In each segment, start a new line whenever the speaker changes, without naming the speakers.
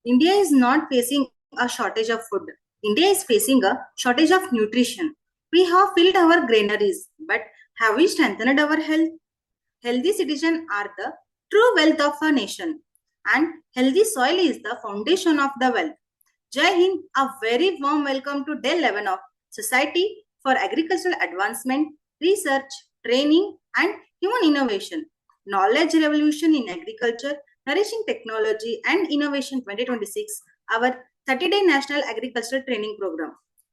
India is not facing a shortage of food. India is facing a shortage of nutrition. We have filled our granaries, but have we strengthened our health? Healthy citizens are the true wealth of a nation, and healthy soil is the foundation of the wealth. Jai Hind, a very warm welcome to Day 11 of Society for Agricultural Advancement, Research, Training and Human Innovation, Knowledge Revolution in Agriculture, Nourishing Technology and Innovation 2026, our 30-day National Agricultural Training Program.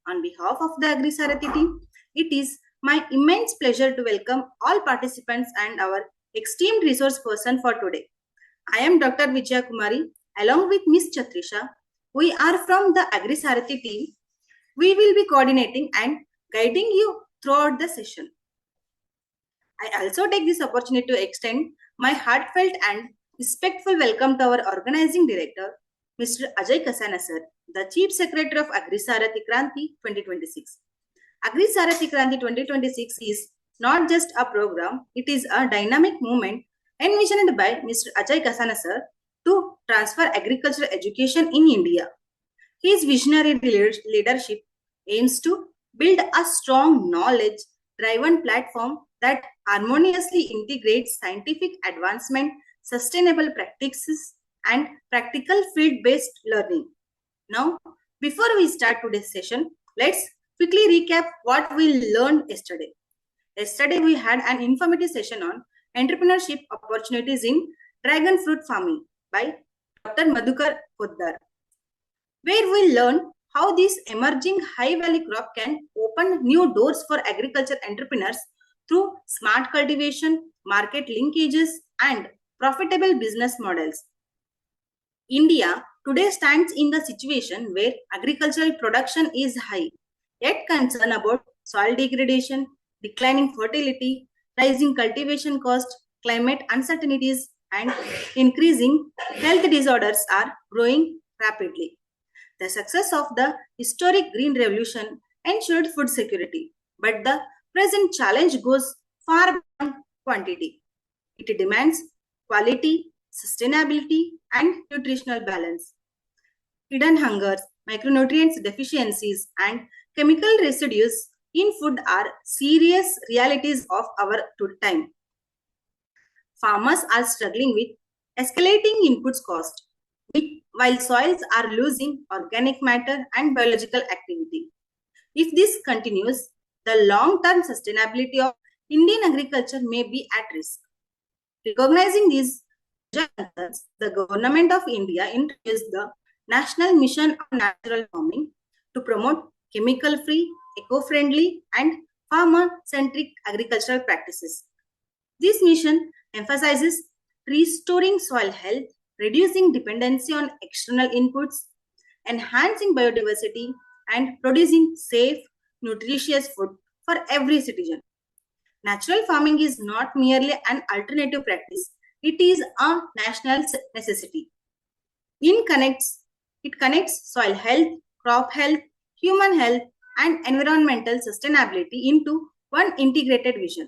On behalf of the AgriSarathi team, it is my immense pleasure to welcome all participants and our esteemed resource person for today. I am Dr. Vijaya Kumari along with Ms. Chatrisha. We are from the AgriSarathi team. We will be coordinating and guiding you throughout the session. I also take this opportunity to extend my heartfelt and respectful welcome to our organizing director, Mr. Ajay Kasana sir, the Chief Secretary of AgriSarathi Kranti 2026. AgriSarathi Kranti 2026 is not just a program, it is a dynamic movement envisioned by Mr. Ajay Kasana sir to transfer agricultural education in India. His visionary leadership aims to build a strong knowledge-driven platform that harmoniously integrates scientific advancement, sustainable practices, and practical field-based learning. Now, before we start today's session, let's quickly recap what we learned yesterday. Yesterday, we had an informative session on entrepreneurship opportunities in dragon fruit farming by Dr. Madhukar Poddar, where we learned how this emerging high-value crop can open new doors for agriculture entrepreneurs through smart cultivation, market linkages, and profitable business models. India today stands in the situation where agricultural production is high, yet concern about soil degradation, declining fertility, rising cultivation costs, climate uncertainties, and increasing health disorders are growing rapidly. The success of the historic Green Revolution ensured food security, but the present challenge goes far beyond quantity. It demands quality, sustainability, and nutritional balance. Hidden hungers, micronutrients deficiencies, and chemical residues in food are serious realities of our time. Farmers are struggling with escalating inputs cost, while soils are losing organic matter and biological activity. If this continues, the long-term sustainability of Indian agriculture may be at risk. Recognizing these concerns, the Government of India introduced the National Mission on Natural Farming to promote chemical-free, eco-friendly, and farmer-centric agricultural practices. This mission emphasizes restoring soil health, reducing dependency on external inputs, enhancing biodiversity, and producing safe, nutritious food for every citizen. Natural farming is not merely an alternative practice, it is a national necessity. It connects soil health, crop health, human health, and environmental sustainability into one integrated vision.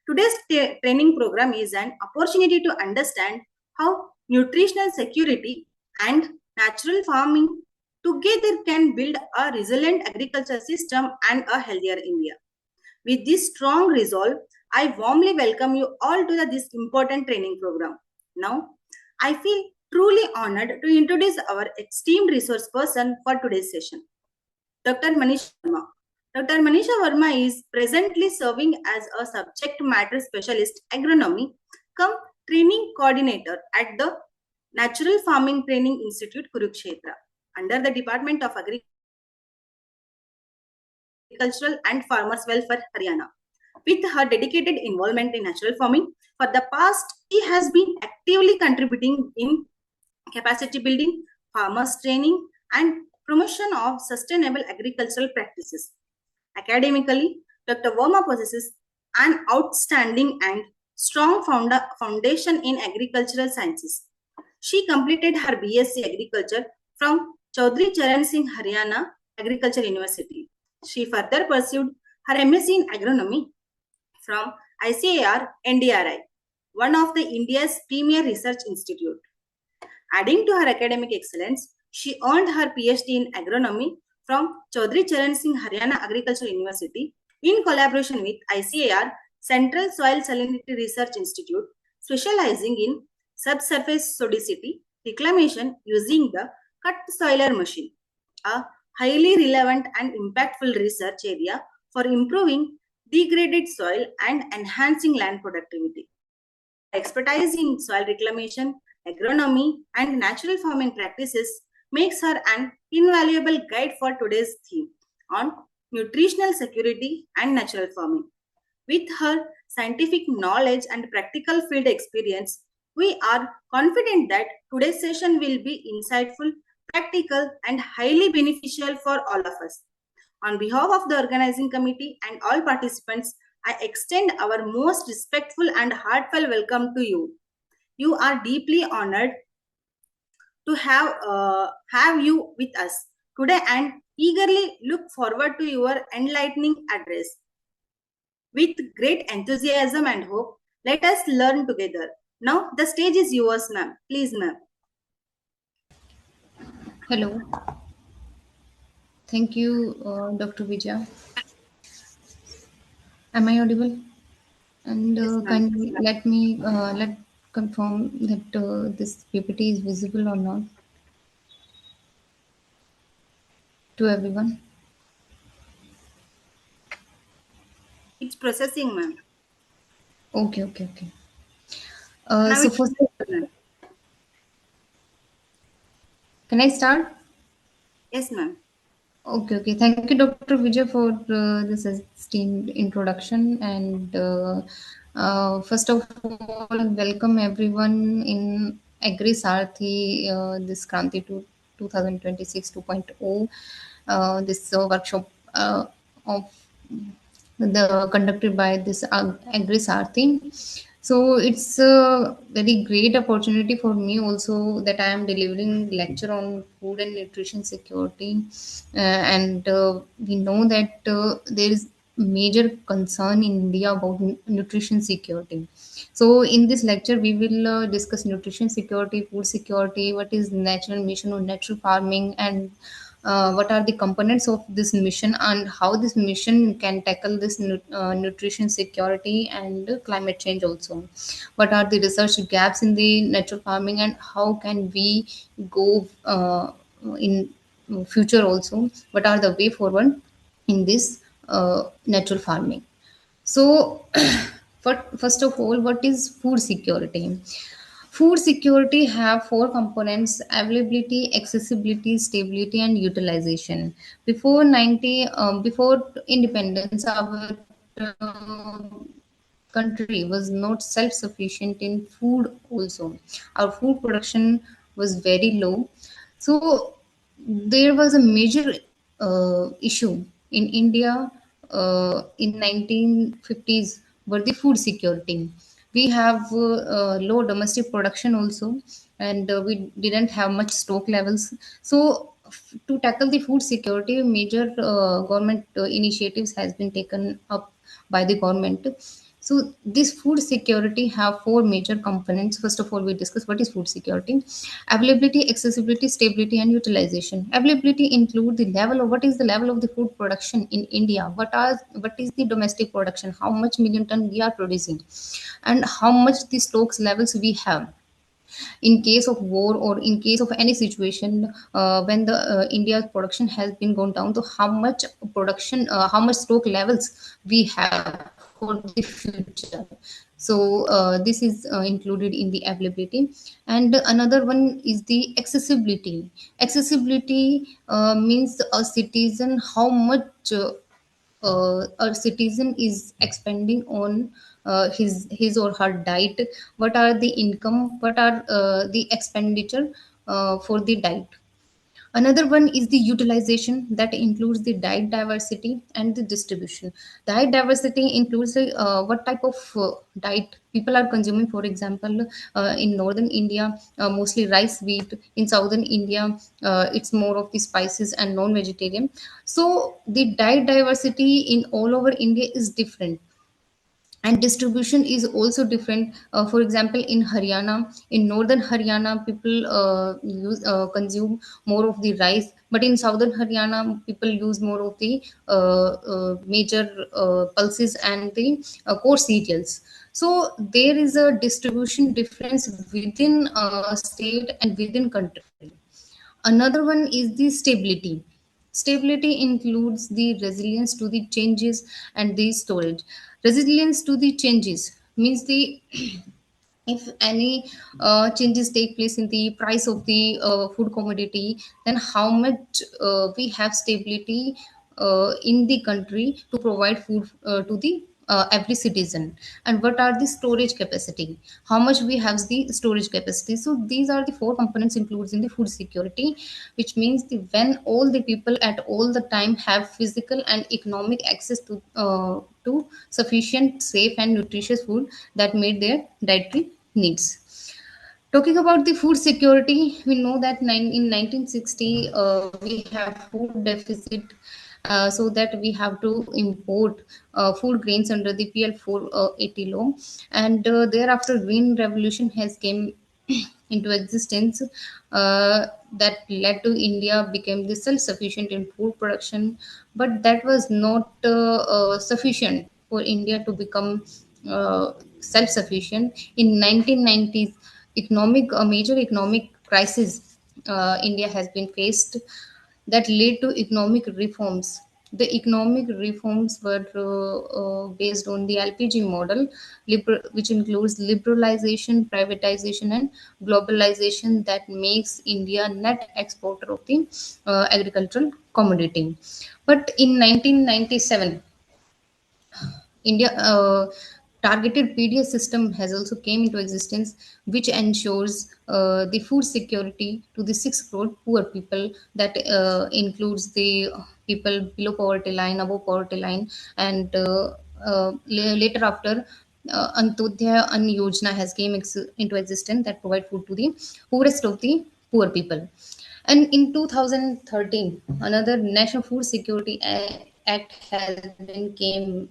Today's training program is an opportunity to understand how nutritional security and natural farming together can build a resilient agriculture system and a healthier India. With this strong resolve, I warmly welcome you all to this important training program. Now, I feel truly honored to introduce our esteemed resource person for today's session, Dr. Manisha Verma. Dr. Manisha Verma is presently serving as a subject matter specialist agronomy cum training coordinator at the Natural Farming Training Institute, Kurukshetra, under the Department of Agricultural and Farmers Welfare, Haryana. With her dedicated involvement in natural farming, for the past, she has been actively contributing in capacity building, farmers training, and promotion of sustainable agricultural practices. Academically, Dr. Verma possesses an outstanding and strong foundation in agricultural sciences. She completed her BSc Agriculture from Chaudhry Charan Singh Haryana Agriculture University. She further pursued her MSc in Agronomy from ICAR NDRI, one of the India's premier research institute. Adding to her academic excellence, she earned her PhD in agronomy from Chaudhry Charan Singh Haryana Agricultural University in collaboration with ICAR Central Soil Salinity Research Institute, specializing in subsurface sodicity reclamation using the cut soiler machine, a highly relevant and impactful research area for improving degraded soil and enhancing land productivity. Her expertise in soil reclamation, agronomy, and natural farming practices makes her an invaluable guide for today's theme on nutritional security and natural farming. With her scientific knowledge and practical field experience, we are confident that today's session will be insightful, practical, and highly beneficial for all of us. On behalf of the organizing committee and all participants, I extend our most respectful and heartfelt welcome to you. You are deeply honored to have you with us today and eagerly look forward to your enlightening address. With great enthusiasm and hope, let us learn together. Now, the stage is yours, ma'am. Please, ma'am.
Hello, thank you, Dr. Vijay. Am I audible? And
Yes, ma'am.
kindly let me let confirm that this PPT is visible or not to everyone.
It's processing, ma'am.
Okay, okay, okay.
Now
So
it's
first,
ma'am.
can I start?
Yes, ma'am.
Okay, okay. Thank you, Dr. Vijay, for this esteemed introduction. And first of all, welcome everyone in Agri Sarthi, this Kranti to 2026 2.0, this workshop of the conducted by this Agri Sarthi. So it's a very great opportunity for me also that I am delivering lecture on food and nutrition security, and we know that there is major concern in India about nutrition security. So in this lecture, we will discuss nutrition security, food security, what is national mission on natural farming, and what are the components of this mission and how this mission can tackle this nutrition security and climate change also. What are the research gaps in the natural farming and how can we go in future also? What are the way forward in this natural farming? So, first of all, what is food security? Food security have four components: availability, accessibility, stability, and utilization. Before independence, our uh, country was not self-sufficient in food also. Our food production was very low. So there was a major issue in India in 1950s were the food security. We have low domestic production also, and we didn't have much stock levels. So to tackle the food security, major government initiatives has been taken up by the government. So this food security have four major components. First of all, we discuss what is food security: availability, accessibility, stability, and utilization. Availability include the level of what is the level of the food production in India. What is the domestic production? How much million ton we are producing, and how much the stocks levels we have in case of war or in case of any situation when the India's production has been gone down, to how much production, how much stock levels we have for the future. So this is included in the availability. And another one is the accessibility. Accessibility means a citizen how much a citizen is expending on his or her diet. What are the income, what are the expenditure for the diet. Another one is the utilization, that includes the diet diversity and the distribution. Diet diversity includes what type of diet people are consuming. For example, in northern India, mostly rice, wheat. In southern India, it's more of the spices and non-vegetarian. So the diet diversity in all over India is different, And distribution is also different. For example, in Haryana, in northern Haryana, people consume more of the rice, but in southern Haryana people use more of the major pulses and the core cereals. So there is a distribution difference within state and within country. Another one is the stability. Stability includes the resilience to the changes and the storage. Resilience to the changes means the if any changes take place in the price of the food commodity, then how much we have stability in the country to provide food to the every citizen, and what are the storage capacity, how much we have the storage capacity. So these are the four components includes in the food security, which means the when all the people at all the time have physical and economic access to sufficient, safe and nutritious food that meet their dietary needs. Talking about the food security, we know that in 1960 we have food deficit, so that we have to import food grains under the PL 480 law, and thereafter green revolution has came into existence, that led to India became the self-sufficient in food production, but that was not sufficient for India to become self-sufficient. In 1990s, economic a major economic crisis India has been faced, that led to economic reforms. The economic reforms were based on the LPG model, which includes liberalization, privatization, and globalization that makes India net exporter of the agricultural commodity. But in 1997, India targeted PDS system has also came into existence, which ensures the food security to the 6 crore poor people. That includes the people below poverty line, above poverty line, and later after. Antodaya Ann Yojana has came into existence that provide food to the poorest of the poor people. And in 2013, another National Food Security Act has been came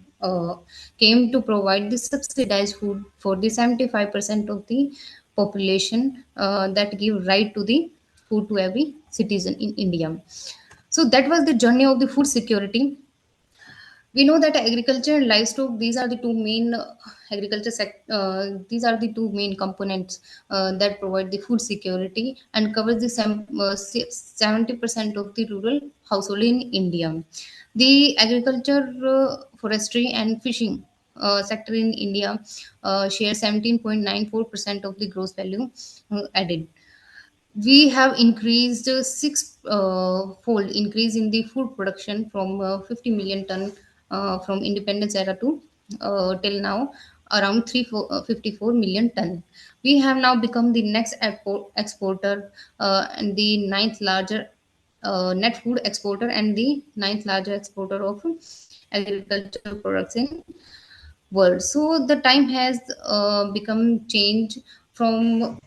to provide the subsidized food for the 75% of the population, that give right to the food to every citizen in India. So that was the journey of the food security. We know that agriculture and livestock, these are the two main these are the two main components that provide the food security and covers the 70% of the rural household in India. The agriculture, forestry and fishing sector in India share 17.94% of the gross value added. We have increased six fold increase in the food production from 50 million ton from independence era to till now around 54 million ton. We have now become the next exporter, and the ninth larger net food exporter, and the ninth larger exporter of agricultural products in world. So the time has become change from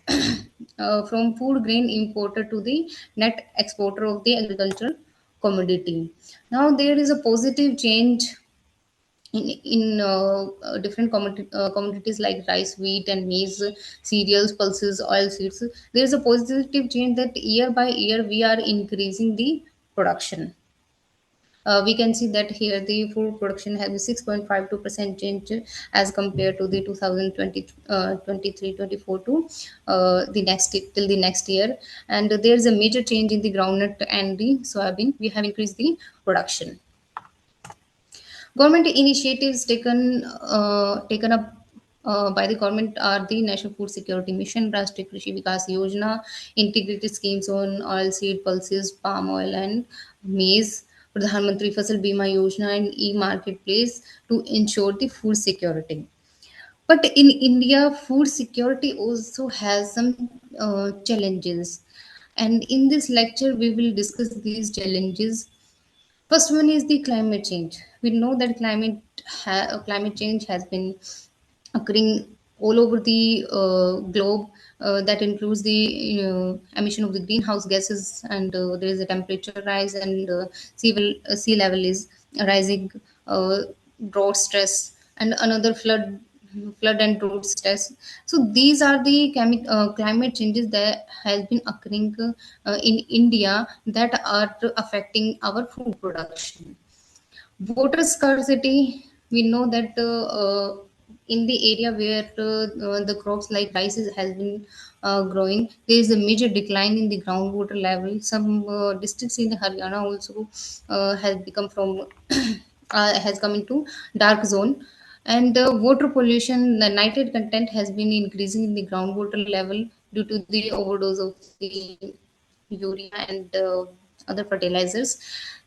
from food grain importer to the net exporter of the agricultural commodity. Now there is a positive change in different commodities like rice, wheat, and maize, cereals, pulses, oil seeds. There is a positive change that year by year we are increasing the production. We can see that here the food production has a 6.52% change as compared to the 2020 23-24 to the next till the next year. And there's a major change in the groundnut and the soybean. We have increased the production. Government initiatives taken up by the government are the National Food Security Mission, Rashtriya Krishi Vikas Yojana, integrated schemes on oilseed, pulses, palm oil, and maize, Pradhan Mantri Fasal Bima Yojana, and e-marketplace to ensure the food security. But in India, food security also has some challenges. And in this lecture, we will discuss these challenges. First one is the climate change. We know that climate change has been occurring all over the globe. That includes the emission of the greenhouse gases, and there is a temperature rise, and sea level is rising. Drought stress. and another flood and drought stress. So these are the climate changes that has been occurring in India that are affecting our food production. Water scarcity, we know that in the area where the crops like rice has been growing, there is a major decline in the groundwater level. Some districts in Haryana also has become from has come into dark zone. And water pollution, the nitrate content has been increasing in the groundwater level due to the overdose of the urea and other fertilizers.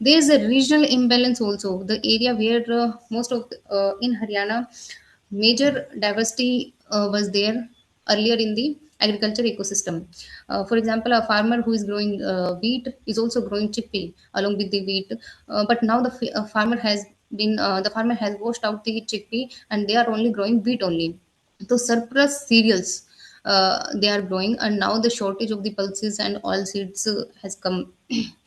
There is a regional imbalance also. The area where most of in Haryana, major diversity was there earlier in the agriculture ecosystem. For example, a farmer who is growing wheat is also growing chickpea along with the wheat. But now the farmer has washed out the chickpea and they are only growing wheat only. So surplus cereals they are growing, and now the shortage of the pulses and oil seeds has come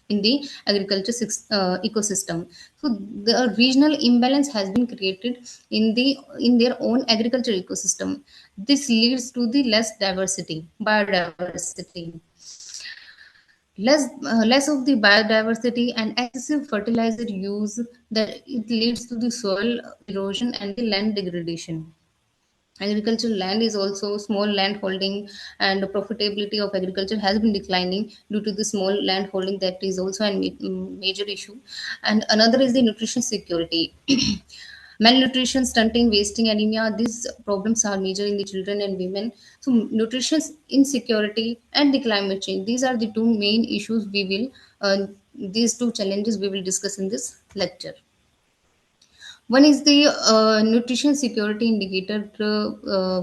in the ecosystem. So the regional imbalance has been created in their own agriculture ecosystem. This leads to the less diversity biodiversity, less of the biodiversity and excessive fertilizer use, that it leads to the soil erosion and the land degradation. Agricultural land is also small land holding, and the profitability of agriculture has been declining due to the small land holding. That is also a major issue. And another is the nutrition security. Malnutrition, stunting, wasting, anemia, these problems are major in the children and women. So nutrition insecurity and the climate change, these are the two main issues we will these two challenges we will discuss in this lecture. One is the nutrition security indicator.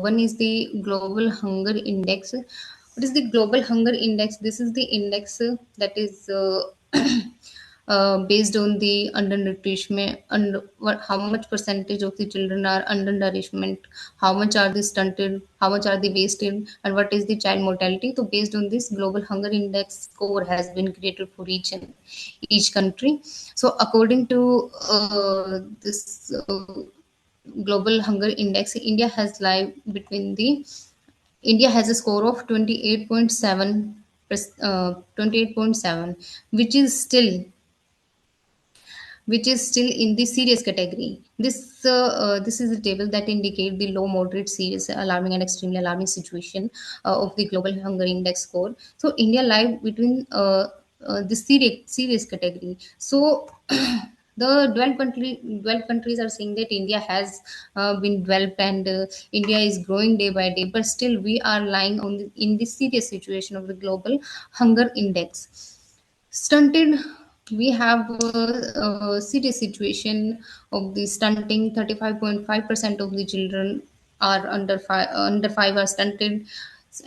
One is the global hunger index. What is the global hunger index? This is the index that is based on the undernutrition, how much percentage of the children are undernourishment, how much are they stunted, how much are they wasted, and what is the child mortality. So based on this, global hunger index score has been created for each country. So according to this global hunger index, India has a score of 28.7, 28.7, which is still in the serious category. This is a table that indicate the low, moderate, serious, alarming, and extremely alarming situation of the global hunger index score. So India lies between the serious category. So the developed countries are saying that India has been developed, and India is growing day by day, but still we are lying in the serious situation of the global hunger index. Stunted, we have a serious situation of the stunting. 35.5% of the children are under 5 are stunted.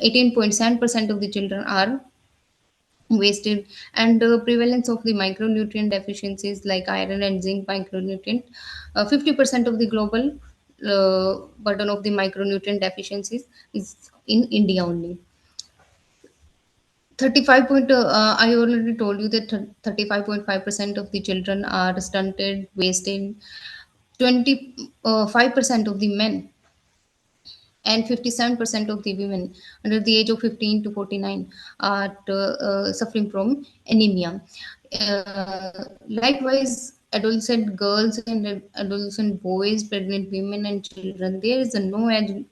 18.7% of the children are wasted. And prevalence of the micronutrient deficiencies like iron and zinc micronutrient. 50% of the global burden of the micronutrient deficiencies is in India only. 35 point I already told you that 35.5% of the children are stunted, wasted. 25% of the men and 57% of the women under the age of 15 to 49 are suffering from anemia. Likewise, adolescent girls and adolescent boys, pregnant women, and children, there is a no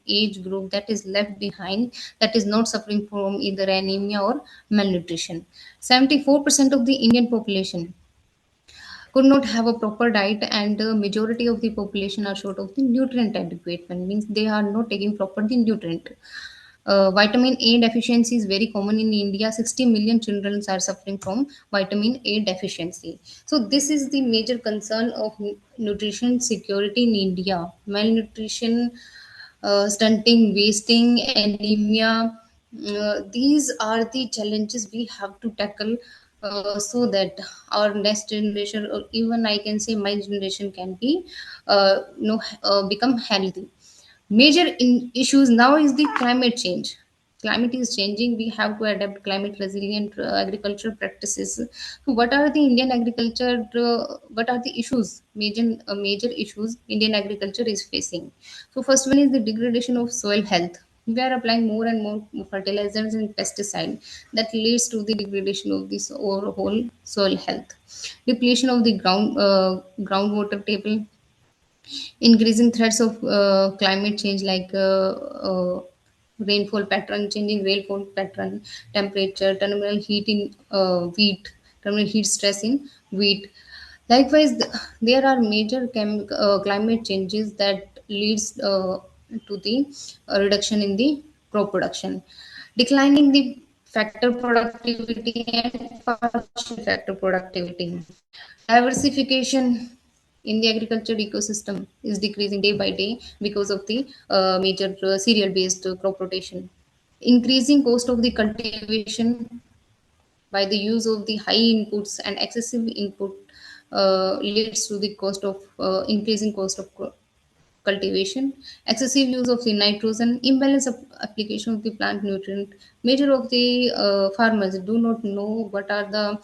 age group that is left behind that is not suffering from either anemia or malnutrition. 74% of the Indian population could not have a proper diet, and the majority of the population are short of the nutrient adequate one, means they are not taking proper the nutrient. Vitamin A deficiency is very common in India. 60 million children are suffering from vitamin A deficiency. So this is the major concern of nutrition security in India. Malnutrition, stunting, wasting, anemia, these are the challenges we have to tackle, so that our next generation, or even I can say my generation, can be become healthy. Major issues now is the climate change. climate is changing, we have to adapt climate resilient agriculture practices. So what are the Indian agriculture, what are the issues, major issues Indian agriculture is facing? So first one is the degradation of soil health. We are applying more and more fertilizers and pesticides that leads to the degradation of this overall soil health. Depletion of the groundwater table, increasing threats of climate change like rainfall pattern, changing rainfall pattern, temperature, terminal heat stress in wheat. Likewise, there are major climate changes that leads to the reduction in the crop production, declining the factor productivity and partial factor productivity. Diversification in the agriculture ecosystem is decreasing day by day because of the major cereal based crop rotation. Increasing cost of the cultivation by the use of the high inputs and excessive input leads to the cost of increasing cost of cultivation, excessive use of the nitrogen, imbalance of application of the plant nutrient. Major of the farmers do not know what are the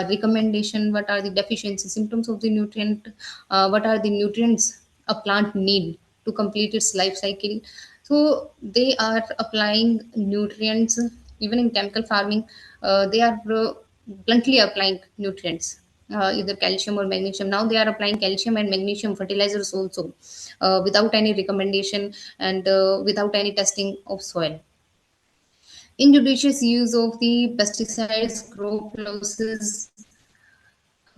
recommendation, what are the deficiency symptoms of the nutrient, what are the nutrients a plant need to complete its life cycle. So they are applying nutrients even in chemical farming. They are bluntly applying nutrients, either calcium or magnesium. Now they are applying calcium and magnesium fertilizers also, without any recommendation and without any testing of soil. Injudicious use of the pesticides,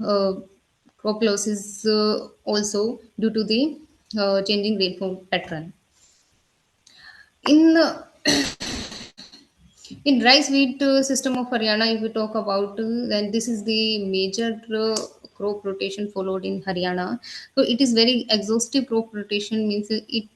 uh, crop losses also due to the changing rainfall pattern. In In rice wheat system of Haryana, if we talk about, then this is the major crop rotation followed in Haryana. So it is very exhaustive crop rotation, means it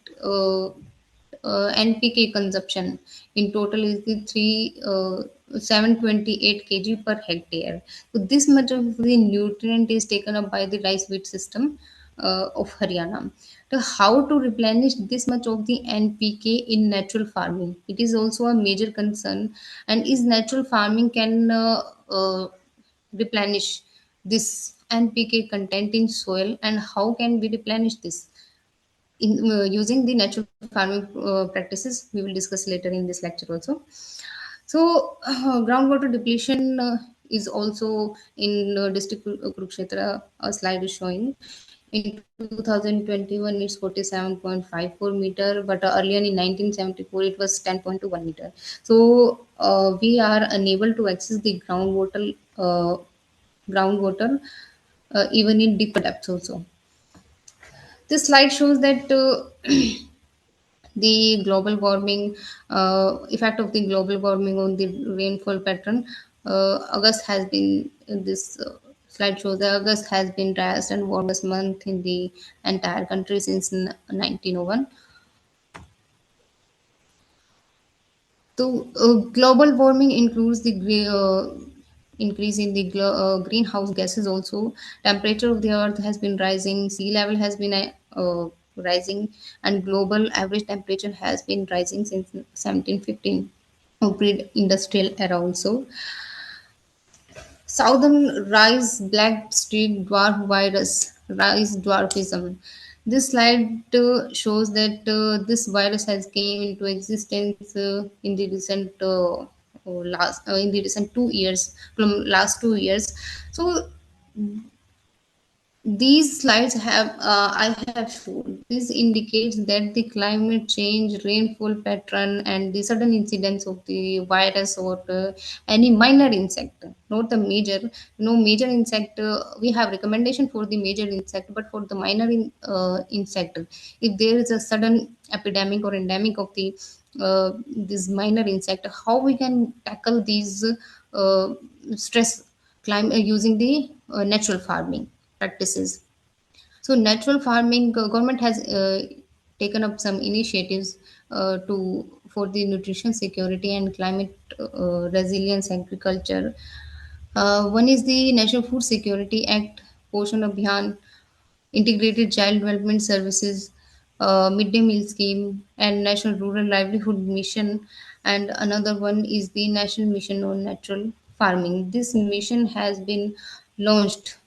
NPK consumption in total is the 728 kg per hectare. So this much of the nutrient is taken up by the rice wheat system of Haryana. So how to replenish this much of the NPK in natural farming? It is also a major concern. And is natural farming can replenish this NPK content in soil, and how can we replenish this? In using the natural farming practices, we will discuss later in this lecture also. So groundwater depletion is also in district Kurukshetra. A slide is showing in 2021 it's 47.54 meter, but earlier in 1974 it was 10.21 meter. So we are unable to access the groundwater even in deeper depths also. This slide shows that the global warming effect of the global warming on the rainfall pattern. August has been this slide shows that August has been driest and warmest month in the entire country since 1901. So, global warming includes the increase in the greenhouse gases also. Temperature of the earth has been rising, sea level has been rising, and global average temperature has been rising since 1715, pre-industrial era also. Southern Rice Black Streak Dwarf Virus, Rice Dwarfism. This slide shows that this virus has came into existence in the recent last in the recent 2 years, from last 2 years. So these slides have I have shown. This indicates that the climate change, rainfall pattern, and the sudden incidence of the virus or any minor insect, not the major. No major insect. We have recommendation for the major insect, but for the minor insect, if there is a sudden epidemic or endemic of the this minor insect, how we can tackle these stress climate using the natural farming practices. So natural farming, government has taken up some initiatives to for the nutrition security and climate resilience agriculture. One is the National Food Security Act, Poshan Abhiyan, integrated child development services, midday meal scheme, and National Rural Livelihood Mission, and another one is the National Mission on Natural Farming. This mission has been launched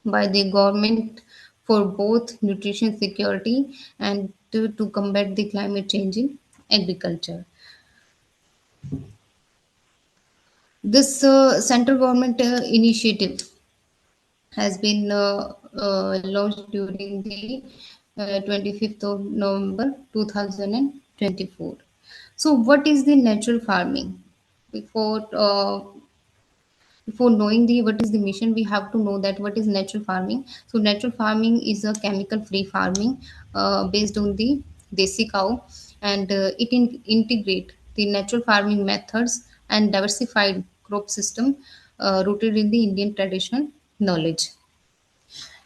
by the government for both nutrition security and to combat the climate change in agriculture. This central government initiative has been launched during the 25th of November 2024. So, what is the natural farming? Before before knowing the what is the mission, we have to know that what is natural farming. So natural farming is a chemical free farming based on the desi cow, and integrate the natural farming methods and diversified crop system rooted in the Indian traditional knowledge.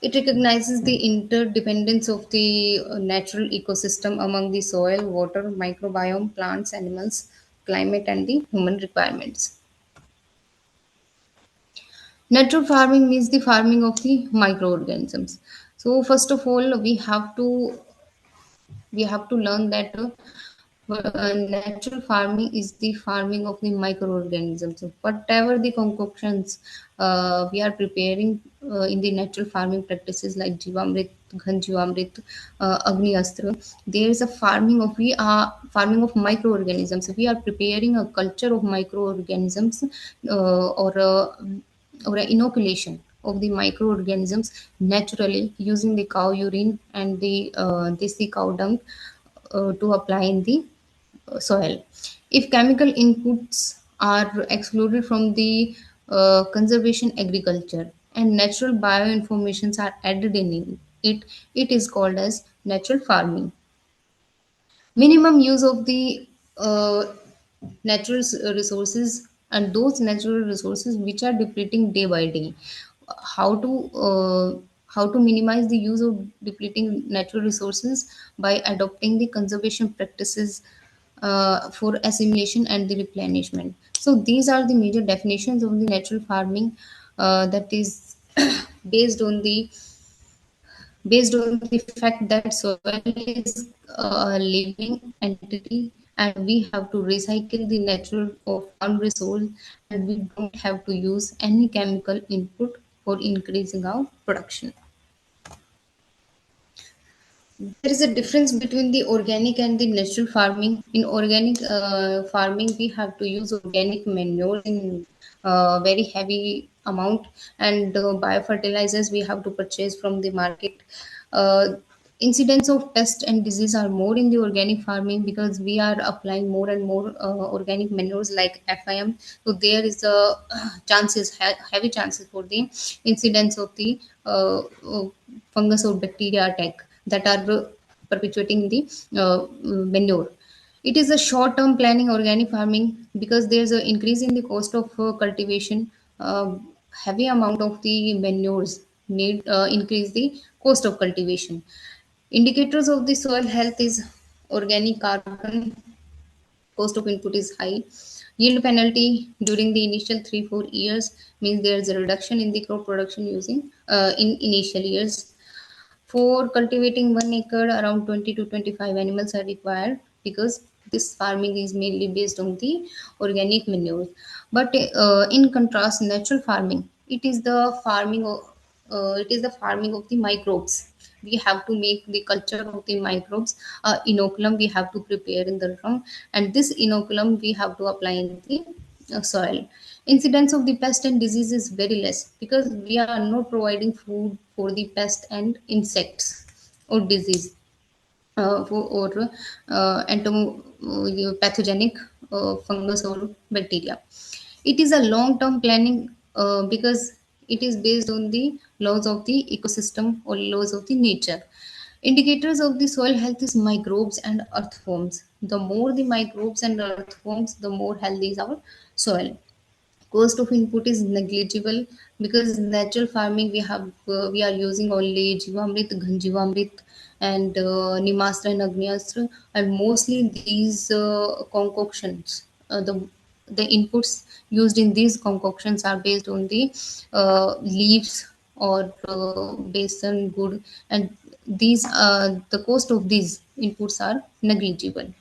It recognizes the interdependence of the natural ecosystem among the soil, water, microbiome, plants, animals, climate, and the human requirements. Natural farming means the farming of the microorganisms. So first of all, we have to learn that natural farming is the farming of the microorganisms. So whatever the concoctions we are preparing in the natural farming practices like Jivamrit, Ghan Jivamrit, Agni Astra, there is a farming of microorganisms. We are preparing a culture of microorganisms or a inoculation of the microorganisms naturally using the cow urine and the desi cow dung to apply in the soil. If chemical inputs are excluded from the conservation agriculture and natural bioinformations are added in it, it is called as natural farming. Minimum use of the natural resources, and those natural resources which are depleting day by day. How to how to minimize the use of depleting natural resources? By adopting the conservation practices for assimilation and the replenishment. So these are the major definitions of the natural farming, that is based on the fact that soil is a living entity, and we have to recycle the natural or farm resource, and we don't have to use any chemical input for increasing our production. There is a difference between the organic and the natural farming. In organic farming, we have to use organic manure in very heavy amount, and biofertilizers we have to purchase from the market. Uh, Incidents of pest and disease are more in the organic farming because we are applying more and more organic manures like FIM. So there is a heavy chances for the incidence of the fungus or bacteria attack that are perpetuating the manure. It is a short-term planning organic farming because there's an increase in the cost of cultivation. Heavy amount of the manures need increase the cost of cultivation. Indicators of the soil health is organic carbon, cost of input is high. Yield penalty during the initial 3-4 years means there is a reduction in the crop production using in initial years. For cultivating 1 acre, around 20 to 25 animals are required because this farming is mainly based on the organic manure. But in contrast, natural farming, it is the farming of the microbes. We have to make the culture of the microbes. Inoculum we have to prepare in the drum, and this inoculum we have to apply in the soil. Incidence of the pest and disease is very less because we are not providing food for the pest and insects or disease or pathogenic fungus or bacteria. It is a long-term planning because it is based on the laws of the ecosystem or laws of the nature. Indicators of the soil health is microbes and earthworms. The more the microbes and earthworms, the more healthy is our soil. Cost of input is negligible because natural farming we are using only Jivamrit, Ghanjivamrit, and Nimastra and Agnyastra, and mostly these concoctions. The inputs used in these concoctions are based on the leaves or based on good, and these the cost of these inputs are negligible.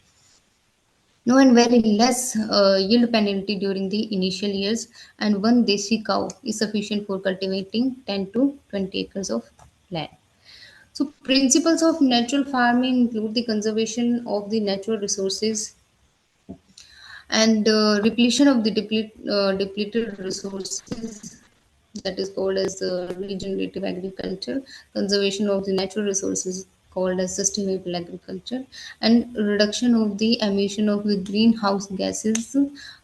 No, and very less yield penalty during the initial years, and one desi cow is sufficient for cultivating 10 to 20 acres of land. So, principles of natural farming include the conservation of the natural resources and repletion of the depleted resources, that is called as regenerative agriculture, conservation of the natural resources called as sustainable agriculture, and reduction of the emission of the greenhouse gases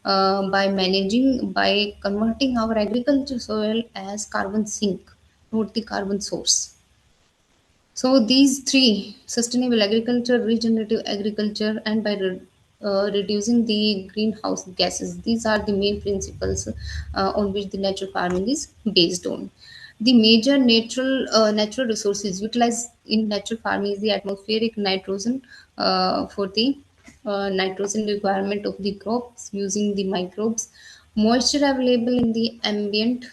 by converting our agriculture soil as carbon sink, not the carbon source. So these three, sustainable agriculture, regenerative agriculture, and by reducing the greenhouse gases, these are the main principles on which the natural farming is based on. The major natural resources utilized in natural farming is the atmospheric nitrogen for the nitrogen requirement of the crops using the microbes, moisture available in the ambient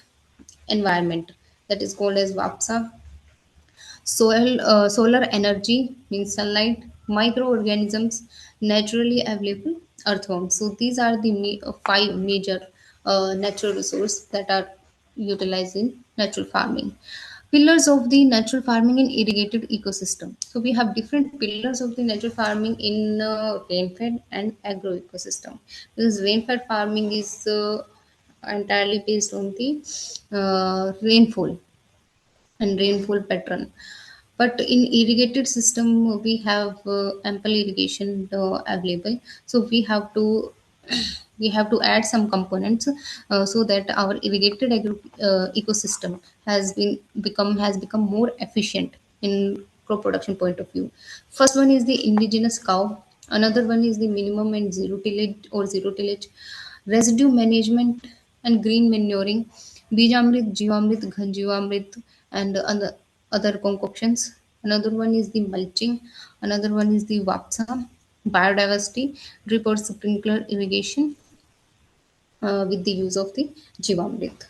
environment, that is called as VAPSA, solar energy means sunlight, microorganisms, naturally available earthworms. So these are the five major natural resources that are utilized in natural farming. Pillars of the natural farming in irrigated ecosystem. So we have different pillars of the natural farming in rain-fed and agro ecosystem. Because rain-fed farming is entirely based on the rainfall and rainfall pattern, but in irrigated system we have ample irrigation available, so we have to add some components so that our ecosystem has become more efficient in crop production point of view. First one is the indigenous cow, another one is the minimum and zero tillage, residue management and green manuring, Bijamrit, Jivamrit, Ghanjivamrit, and other concoctions. Another one is the mulching. Another one is the Vapsa, biodiversity, drip or sprinkler irrigation with the use of the Jivamrit.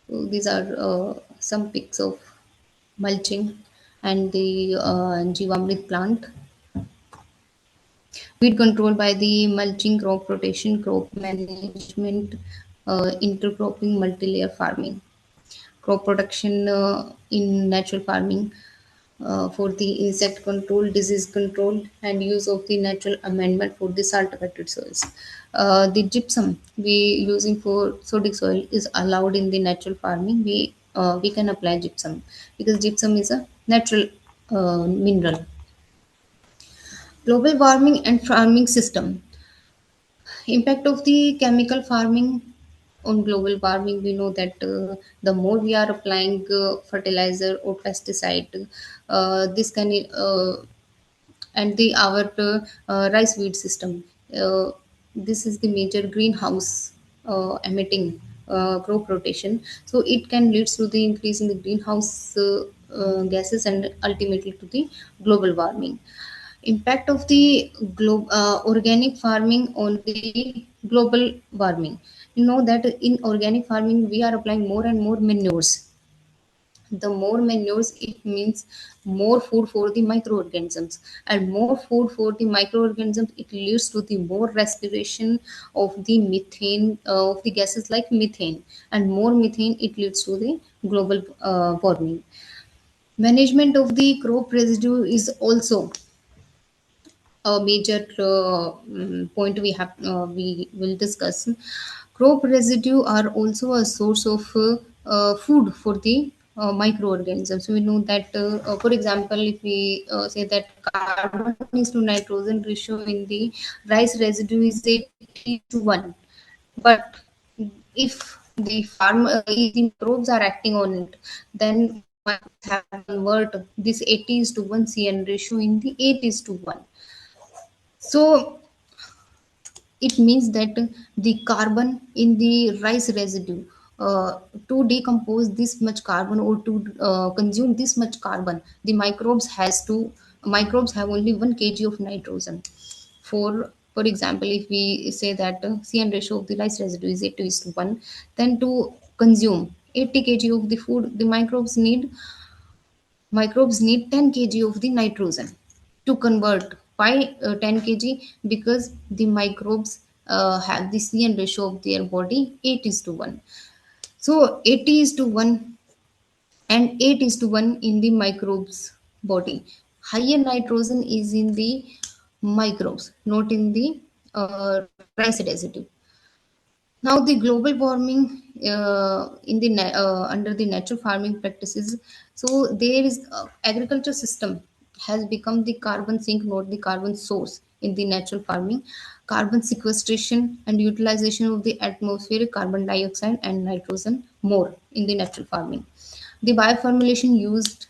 So these are some pics of mulching and the Jivamrit plant. Weed control by the mulching, crop rotation, crop management, intercropping, multi-layer farming. Crop protection in natural farming for the insect control, disease control, and use of the natural amendment for the cultivated soils. The gypsum we using for sodic soil is allowed in the natural farming. We can apply gypsum because gypsum is a natural mineral. Global warming and farming system. Impact of the chemical farming on global warming, we know that the more we are applying fertilizer or pesticide, this can and the our rice weed system, uh, this is the major greenhouse emitting crop rotation, so it can lead to the increase in the greenhouse gases and ultimately to the global warming. Impact of the organic farming on the global warming. You know that in organic farming we are applying more and more manures. The more manures, it means more food for the microorganisms, and more food for the microorganisms, it leads to the more respiration of the methane, of the gases like methane, and more methane, it leads to the global warming. Management of the crop residue is also a major point we will discuss. Crop residue are also a source of food for the microorganisms. So we know that, for example, if we say that carbon is to nitrogen ratio in the rice residue is 80:1, but if the farmer, if the microbes are acting on it, then microbes have to convert this 80:1 CN ratio in the 8:1. So it means that the carbon in the rice residue, to decompose this much carbon or to consume this much carbon, the microbes have only 1 kg of nitrogen. For example, if we say that CN ratio of the rice residue is 8:1, then to consume 80 kg of the food, the microbes need 10 kg of the nitrogen to convert. Why 10 kg? Because the microbes have the CN ratio of their body 8 is to 1. So 80 is to 1 and 8 is to 1 in the microbes body. Higher nitrogen is in the microbes, not in the rice residue. Now, the global warming under the natural farming practices, so there is agriculture system has become the carbon sink, not the carbon source in the natural farming. Carbon sequestration and utilization of the atmospheric carbon dioxide and nitrogen more in the natural farming. The bioformulation used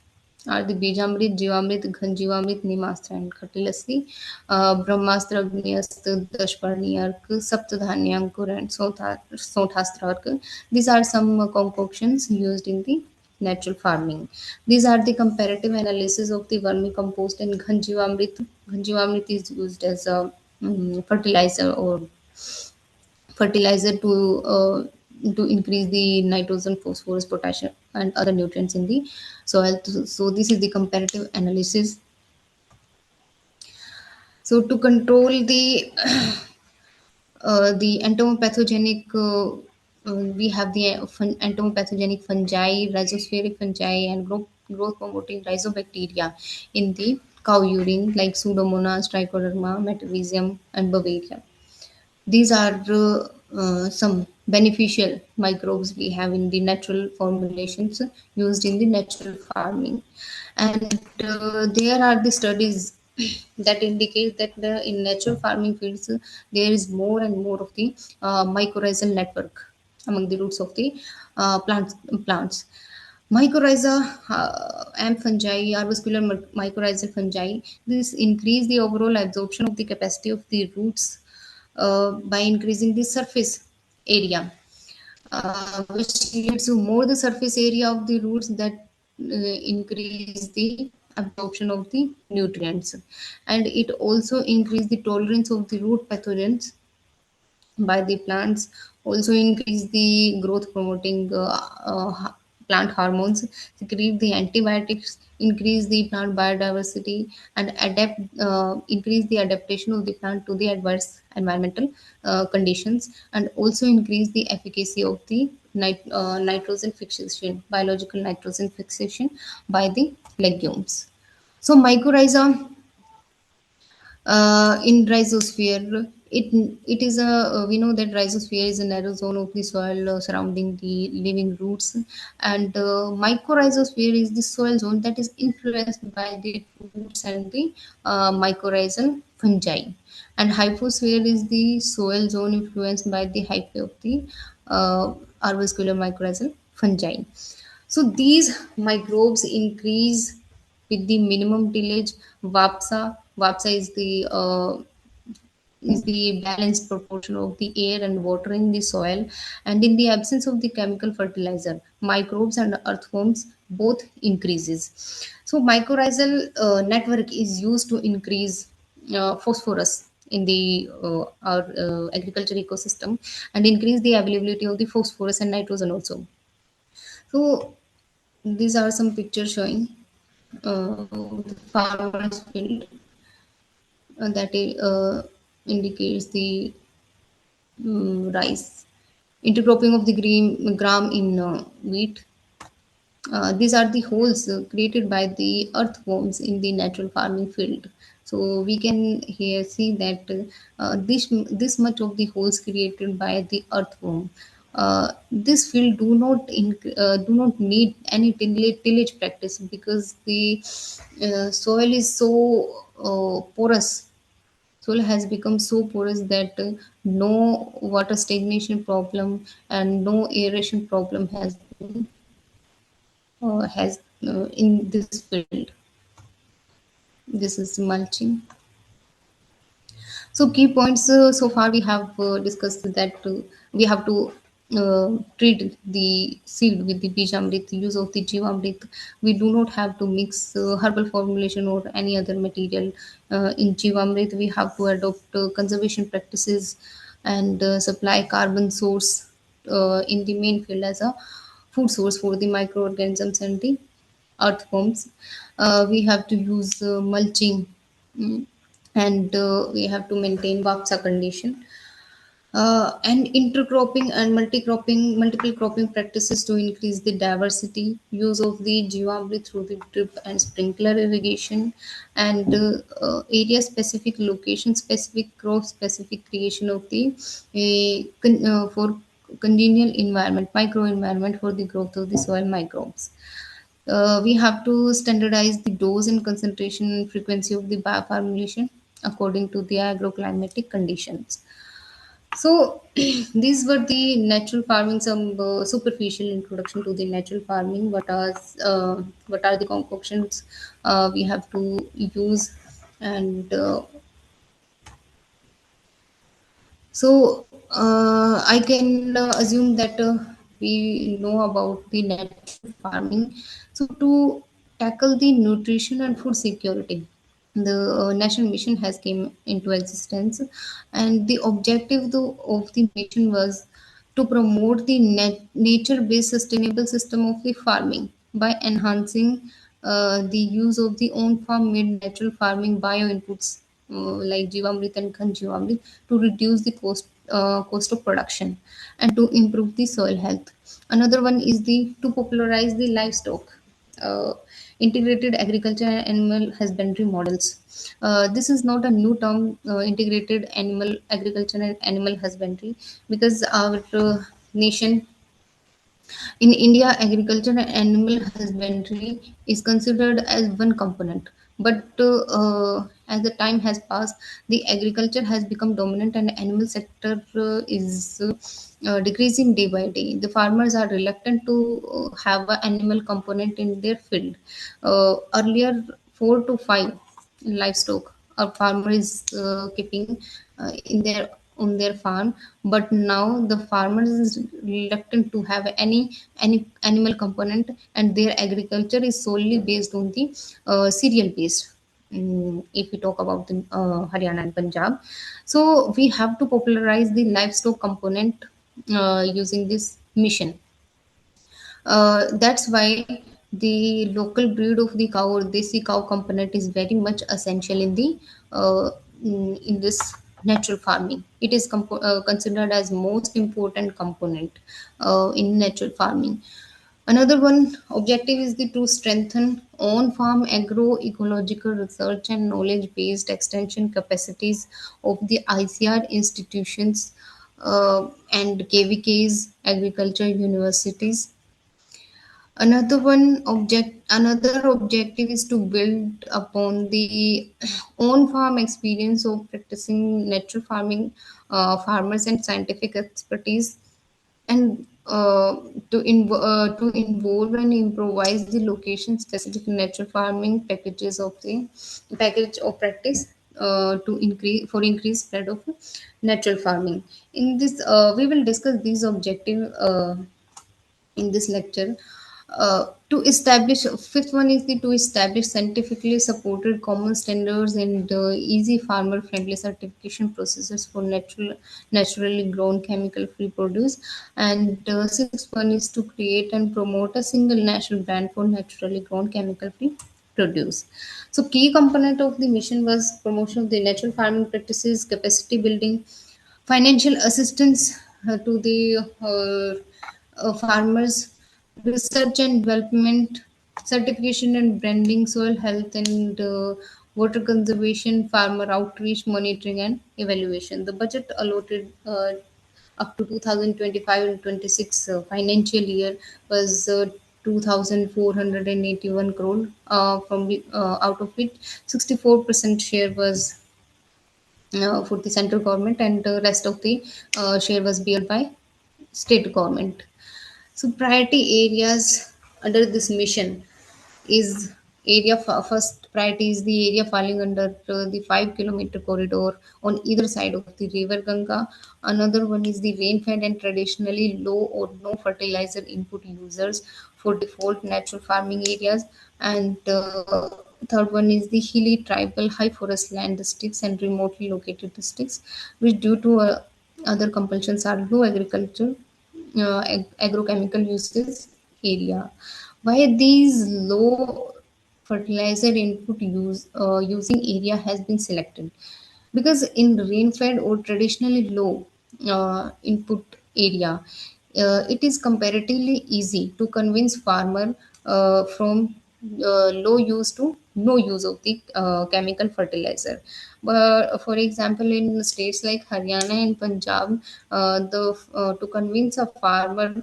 are the Bijamrit, Jivamrit, Ghanjivamrit, Nimastra, and Khatilasi, Brahmastra, Agnyastra, Dashparniyark, Saptadhanyankur, and Sothastrark. These are some concoctions used in the natural farming. These are the comparative analysis of the vermicompost and Ghanjivamrit. Ghanjivamrit is used as a fertilizer or fertilizer to increase the nitrogen, phosphorus, potassium, and other nutrients in the soil. So this is the comparative analysis. So to control the entomopathogenic, we have the entomopathogenic fungi, rhizospheric fungi, and growth promoting rhizobacteria in the cow urine like Pseudomonas, Trichoderma, Metarhizium, and Bavaria. These are some beneficial microbes we have in the natural formulations used in the natural farming. And there are the studies that indicate that in natural farming fields, there is more and more of the mycorrhizal network among the roots of the plants. Mycorrhiza and fungi are vascular mycorrhizal fungi. This increase the overall absorption of the capacity of the roots by increasing the surface area, which leads to more the surface area of the roots that increase the absorption of the nutrients, and it also increase the tolerance of the root pathogens by the plants, also increase the growth promoting plant hormones, secrete the antibiotics, increase the plant biodiversity, and increase the adaptation of the plant to the adverse environmental conditions, and also increase the efficacy of the nitrogen fixation, biological nitrogen fixation by the legumes. So mycorrhiza in rhizosphere, it is a we know that rhizosphere is a narrow zone of the soil surrounding the living roots, and mycorrhizosphere is the soil zone that is influenced by the roots and the mycorrhizal fungi, and hyposphere is the soil zone influenced by the hyphae of the avascular mycorrhizal fungi. So these microbes increase with the minimum tillage. Vapsa is the balanced proportion of the air and water in the soil, and in the absence of the chemical fertilizer, microbes and earthworms both increases. So mycorrhizal network is used to increase phosphorus in the our agriculture ecosystem, and increase the availability of the phosphorus and nitrogen also. So these are some pictures showing the farmer's field that indicates the rice. Intercropping of the gram in wheat. These are the holes created by the earthworms in the natural farming field. So we can here see that this much of the holes created by the earthworm. This field do not need any tillage practice, because the soil is so porous. Soil has become so porous that no water stagnation problem and no aeration problem has in this field. This is mulching. So key points so far we have discussed that we have to treat the seed with the Bijamrit, use of the Jivamrit. We do not have to mix herbal formulation or any other material in Jivamrit. We have to adopt conservation practices and supply carbon source in the main field as a food source for the microorganisms and the earthworms. We have to use mulching, mm, and we have to maintain WAPSA condition, and intercropping and multiple cropping practices to increase the diversity, use of the Jivamrit through the drip and sprinkler irrigation, and area specific, location specific, crop specific creation of the for congenial environment, micro environment for the growth of the soil microbes. We have to standardize the dose and concentration and frequency of the bioformulation according to the agroclimatic conditions. So these were the natural farming, some superficial introduction to the natural farming. What are the concoctions we have to use, and I can assume that we know about the natural farming. So to tackle the nutrition and food security, the national mission has came into existence, and the objective of the mission was to promote the nature-based sustainable system of the farming by enhancing the use of the own farm-made natural farming bio inputs like Jivamrit and Khanjivamrit to reduce the cost of production and to improve the soil health. Another one is the to popularize the livestock. Integrated agriculture and animal husbandry models. This is not a new term, integrated animal agriculture and animal husbandry, because our nation in India, agriculture and animal husbandry is considered as one component. But as the time has passed, the agriculture has become dominant and animal sector is decreasing day by day. The farmers are reluctant to have an animal component in their field. Earlier, 4 to 5 livestock a farmer is keeping in their on their farm, but now the farmers is reluctant to have any animal component, and their agriculture is solely based on the cereal based. If we talk about the Haryana and Punjab, so we have to popularize the livestock component using this mission. That's why the local breed of the cow or desi cow component is very much essential in the uh, in this natural farming. It is considered as most important component in natural farming. Another one objective is the to strengthen on-farm agroecological research and knowledge-based extension capacities of the ICR institutions and KVKs, agriculture universities. Another objective is to build upon the own farm experience of practicing natural farming farmers and scientific expertise, and to involve and improvise the location specific natural farming package of practice to increase spread of natural farming. In this we will discuss these objective in this lecture. To establish Fifth one is the to establish scientifically supported common standards and easy farmer friendly certification processes for naturally grown chemical free produce, and sixth one is to create and promote a single national brand for naturally grown chemical free produce. So key component of the mission was promotion of the natural farming practices, capacity building, financial assistance to the farmers, research and development, certification and branding, soil health and water conservation, farmer outreach, monitoring and evaluation. The budget allotted up to 2025 and 26 financial year was 2,481 crore, out of which 64% share was for the central government, and the rest of the share was bear by state government. So priority areas under this mission is first priority is the area falling under the 5 kilometer corridor on either side of the river Ganga. Another one is the rain fed and traditionally low or no fertilizer input users for default natural farming areas, and third one is the hilly tribal high forest land districts and remotely located districts which due to other compulsions are low agriculture agrochemical uses. area. Why these low fertilizer input using area has been selected? Because in rain-fed or traditionally low input area, it is comparatively easy to convince farmer from low use to no use of the chemical fertilizer. But for example, in states like Haryana and Punjab, the to convince a farmer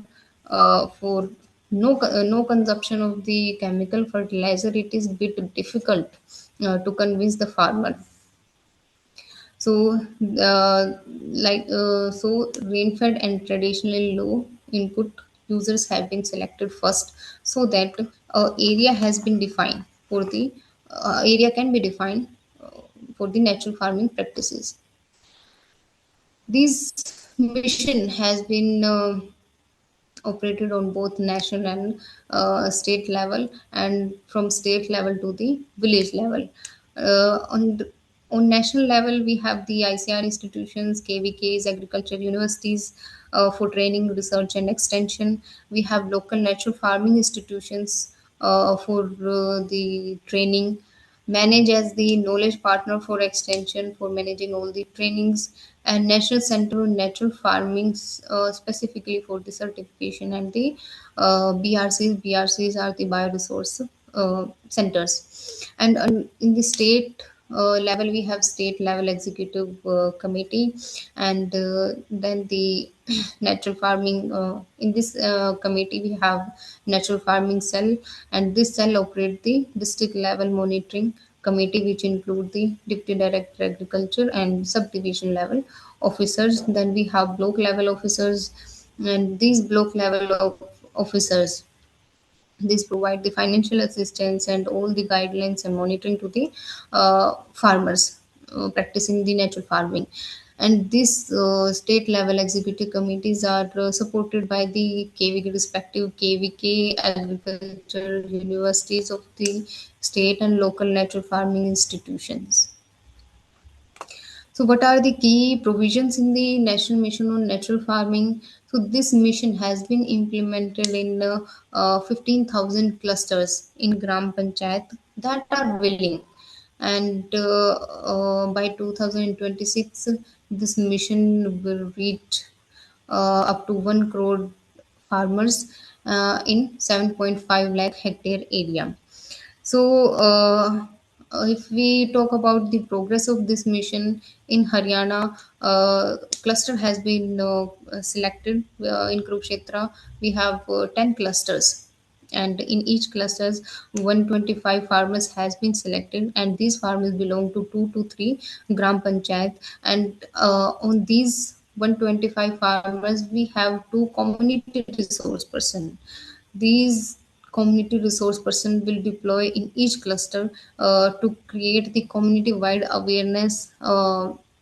for no consumption of the chemical fertilizer, it is bit difficult to convince the farmer. So, rain-fed and traditionally low input users have been selected first, so that area has been defined for the area can be defined for the natural farming practices. This mission has been operated on both national and state level, and from state level to the village level. On national level, we have the ICR institutions, KVKs, agriculture universities for training, research, and extension. We have local natural farming institutions for the training, manage as the knowledge partner for extension for managing all the trainings, and national center on natural farming specifically for the certification, and the brcs are the bioresource centers. And in the state level, we have state level executive committee, and then the natural farming in this committee we have natural farming cell, and this cell operate the district level monitoring committee, which include the deputy director agriculture and subdivision level officers. Then we have block level officers, and these block level of officers, these provide the financial assistance and all the guidelines and monitoring to the farmers practicing the natural farming. And these state level executive committees are supported by the KVK, respective KVK agriculture universities of the state and local natural farming institutions. So, what are the key provisions in the National Mission on Natural Farming? So, this mission has been implemented in 15,000 clusters in Gram Panchayat that are willing. And by 2026, this mission will reach up to 1 crore farmers in 7.5 lakh hectare area. So, if we talk about the progress of this mission in Haryana, cluster has been selected in Kurukshetra. We have 10 clusters, and in each clusters, 125 farmers has been selected, and these farmers belong to 2 to 3 gram panchayat. And on these 125 farmers, we have two community resource person. These community resource person will deploy in each cluster to create the community wide awareness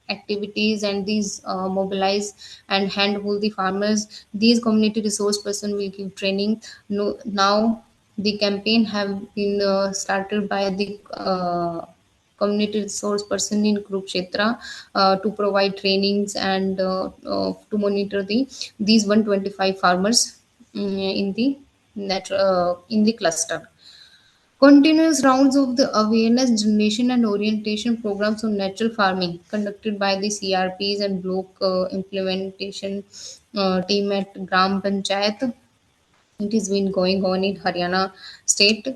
activities, and these mobilize and handhold the farmers. These community resource person will give training. No, now the campaign have been started by the community resource person in Kurukshetra to provide trainings and to monitor these 125 farmers in the in the cluster. Continuous rounds of the awareness generation and orientation programs on natural farming conducted by the CRPs and block implementation team at Gram Panchayat. It has been going on in Haryana state.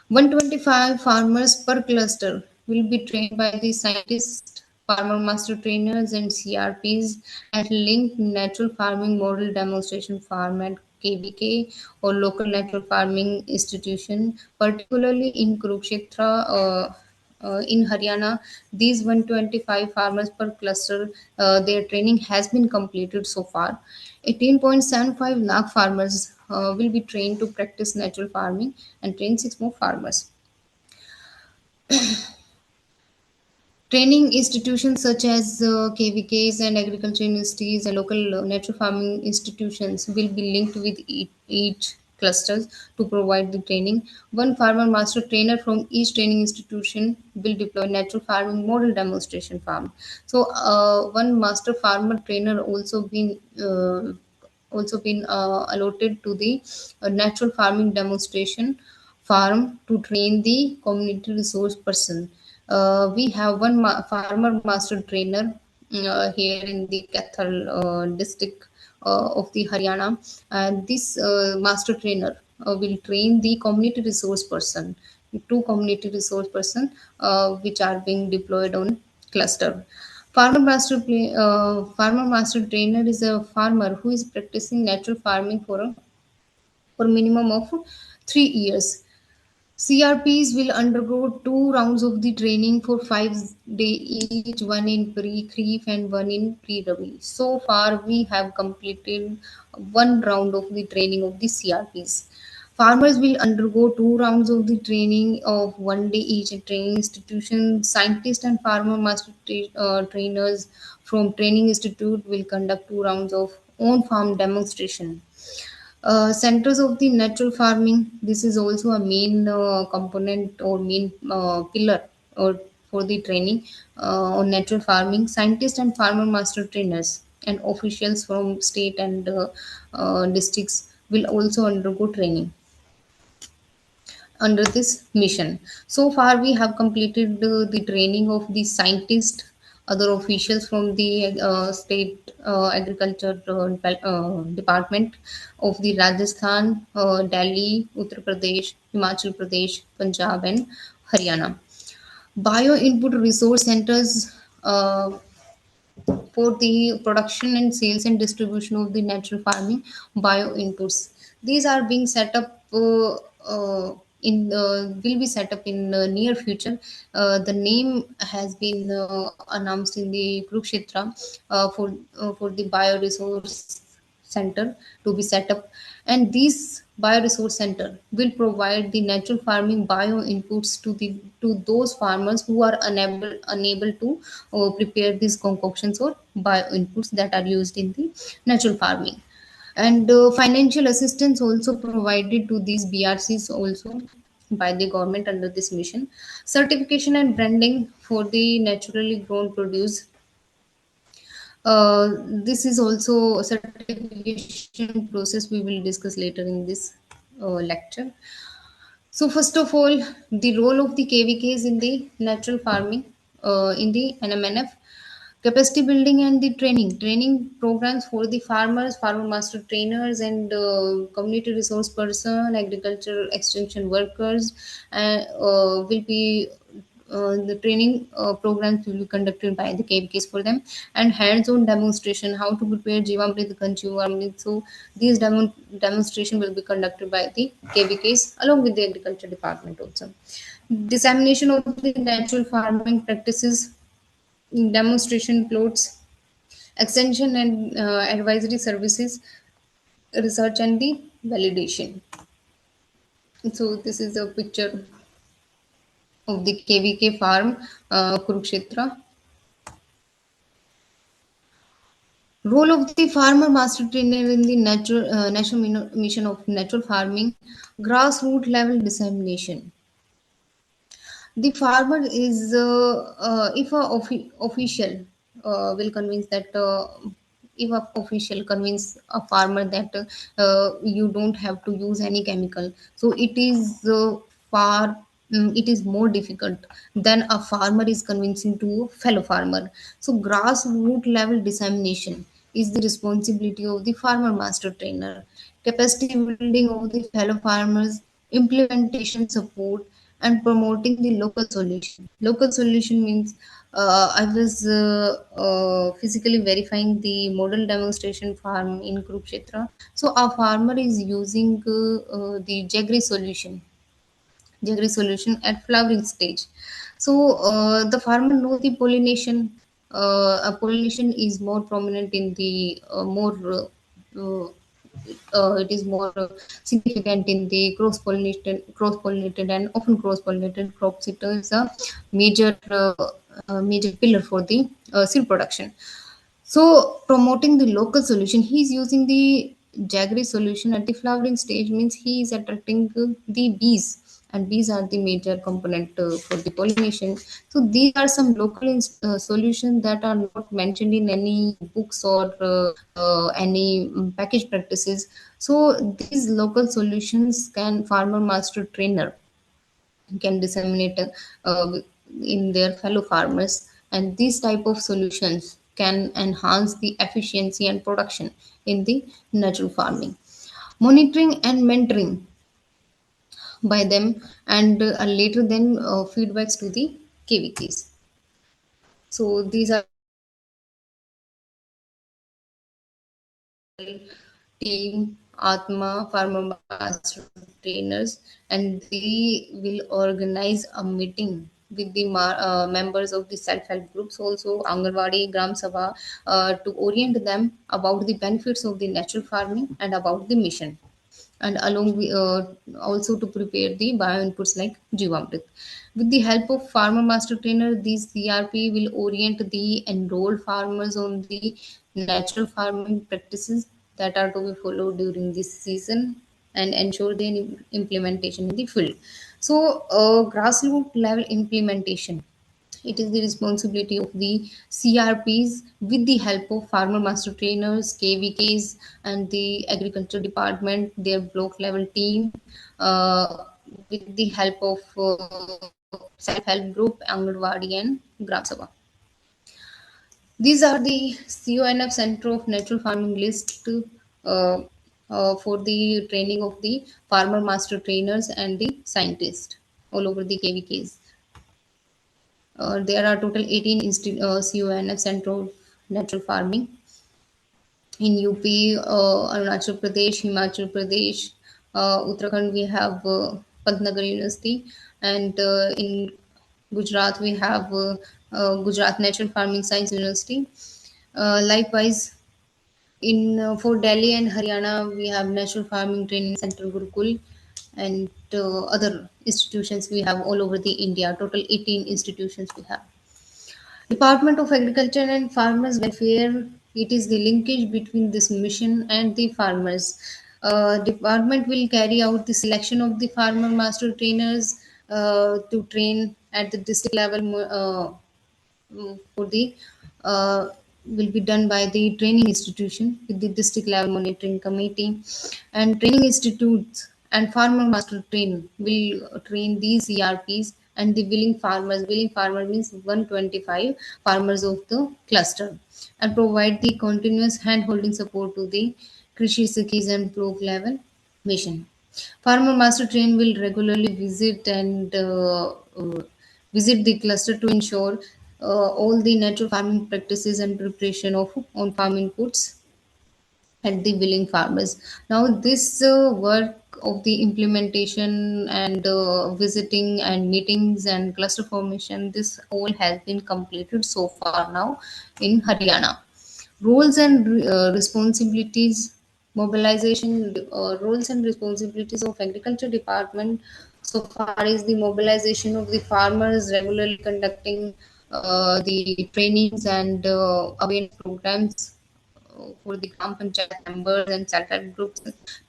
125 farmers per cluster will be trained by the scientists, farmer master trainers, and CRPs at linked natural farming model demonstration farm at KVK or local natural farming institution, particularly in Kurukshetra. In Haryana, these 125 farmers per cluster, their training has been completed so far. 18.75 lakh farmers will be trained to practice natural farming, and train 6 more farmers. Training institutions such as KVKs and agriculture universities and local natural farming institutions will be linked with each clusters to provide the training. One farmer master trainer from each training institution will deploy natural farming model demonstration farm. So, one master farmer trainer also been also been allotted to the natural farming demonstration farm to train the community resource person. We have one farmer master trainer here in the Kathal district of the Haryana, and this master trainer will train the community resource person, two community resource person, which are being deployed on cluster. Farmer master trainer is a farmer who is practicing natural farming for minimum of 3 years. CRPs will undergo 2 rounds of the training for 5 days each, one in pre-Kharif and one in pre-Rabi. So far, we have completed one round of the training of the CRPs. Farmers will undergo 2 rounds of the training of 1 day each at training institution. Scientists and farmer master trainers from training institute will conduct 2 rounds of on farm demonstration. Centers of the natural farming. This is also a main component or main pillar or for the training on natural farming. Scientists and farmer master trainers and officials from state and districts will also undergo training under this mission. So far, we have completed the training of the scientists, other officials from the state agriculture department of the Rajasthan, Delhi, Uttar Pradesh, Himachal Pradesh, Punjab, and Haryana. Bio input resource centers for the production and sales and distribution of the natural farming bio inputs. These are being set up in will be set up in the near future. The name has been announced in the Kurukshetra for the bioresource center to be set up, and this bioresource center will provide the natural farming bio inputs to those farmers who are unable to prepare these concoctions or bio inputs that are used in the natural farming. And financial assistance also provided to these BRCs also by the government under this mission. Certification and branding for the naturally grown produce. This is also a certification process we will discuss later in this lecture. So first of all, the role of the KVKs in the natural farming in the NMNF. Capacity building and the training programs for the farmers, farmer master trainers, and community resource person, agricultural extension workers, and will be the training programs will be conducted by the KVKs for them, and hands-on demonstration how to prepare Jivamrit Kanchivamrit. So these demonstration will be conducted by the KVKs along with the agriculture department also. Dissemination of the natural farming practices, demonstration plots, extension and advisory services, research and the validation. So this is a picture of the KVK farm, Kurukshetra. Role of the farmer master trainer in the national mission of natural farming, grassroots level dissemination. The farmer is if a official will convince that if a official convince a farmer that you don't have to use any chemical, so it is far it is more difficult than a farmer is convincing to a fellow farmer. So grassroots level dissemination is the responsibility of the farmer master trainer. Capacity building of the fellow farmers, implementation support, and promoting the local solution. Local solution means I was physically verifying the model demonstration farm in Kurukshetra. So our farmer is using the jaggery solution at flowering stage. So the farmer know the pollination. Pollination is more prominent in the more it is more significant in the cross pollinated and often cross pollinated crops. It is a major pillar for the seed production. So promoting the local solution, he is using the jaggery solution at the flowering stage, means he is attracting the bees and bees are the major component for the pollination. So these are some local solutions that are not mentioned in any books or any package practices. So these local solutions can farmer master trainer can disseminate in their fellow farmers, and these type of solutions can enhance the efficiency and production in the natural farming. Monitoring and mentoring by them, and later then feedbacks to the KVKs. So these are team Atma farmer master trainers, and they will organize a meeting with the members of the self-help groups, also Anganwadi, Gram Sabha, to orient them about the benefits of the natural farming and about the mission, and along with, also to prepare the bio inputs like Jivamrit. With the help of farmer master trainer, these CRP will orient the enrolled farmers on the natural farming practices that are to be followed during this season and ensure their implementation in the field. So, grassroots level implementation, it is the responsibility of the CRPs with the help of farmer master trainers, KVKs, and the agriculture department, their block level team, with the help of self-help group, Anganwadi and Gram Sabha. These are the CONF Center of Natural Farming list uh, for the training of the farmer master trainers and the scientists all over the KVKs. There are total 18 CONF Center of Natural Farming in UP, Arunachal Pradesh, Himachal Pradesh, Uttarakhand. We have Pantnagar University, and in Gujarat we have Gujarat Natural Farming Science University. Likewise, in for Delhi and Haryana, we have Natural Farming Training Center Gurukul, and other institutions we have all over the India. Total 18 institutions we have. Department of Agriculture and Farmers Welfare. It is the linkage between this mission and the farmers. Department will carry out the selection of the farmer master trainers to train at the district level for the will be done by the training institution with the district level monitoring committee, and training institutes and farmer master train will train these ERPs and the willing farmers. Willing farmer means 125 farmers of the cluster, and provide the continuous hand holding support to the Krishi Sikhis and block level mission. Farmer master train will regularly visit the cluster to ensure all the natural farming practices and preparation of on farm inputs at the willing farmers. Now, this work of the implementation and visiting and meetings and cluster formation, this all has been completed so far now in Haryana. Roles and responsibilities, mobilization, roles and responsibilities of agriculture department so far is the mobilization of the farmers, regularly conducting the trainings and awareness programs for the Gram Panchayat members and self-help groups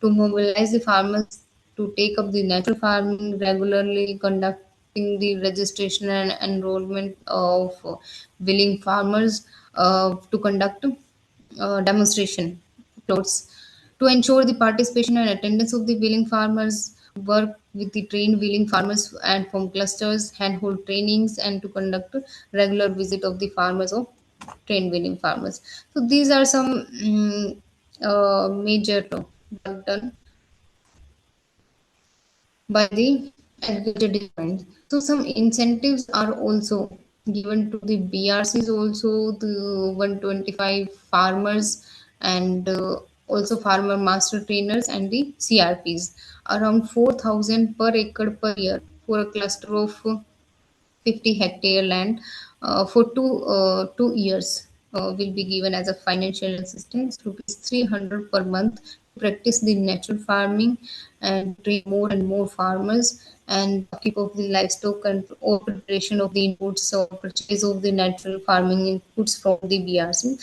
to mobilize the farmers to take up the natural farming, regularly conducting the registration and enrollment of willing farmers to conduct demonstration plots to ensure the participation and attendance of the willing farmers, work with the trained willing farmers and from clusters, handhold trainings, and to conduct regular visit of the farmers of trained willing farmers. So these are some major work done by the agriculture department. So some incentives are also given to the BRCs, also the 125 farmers, and also farmer master trainers and the CRPs. Around 4,000 per acre per year for a cluster of 50 hectare land for 2 years will be given as a financial assistance, rupees 300 per month, to practice the natural farming and train more and more farmers, and keep of the livestock and or preparation of the inputs or purchase of the natural farming inputs from the BRC.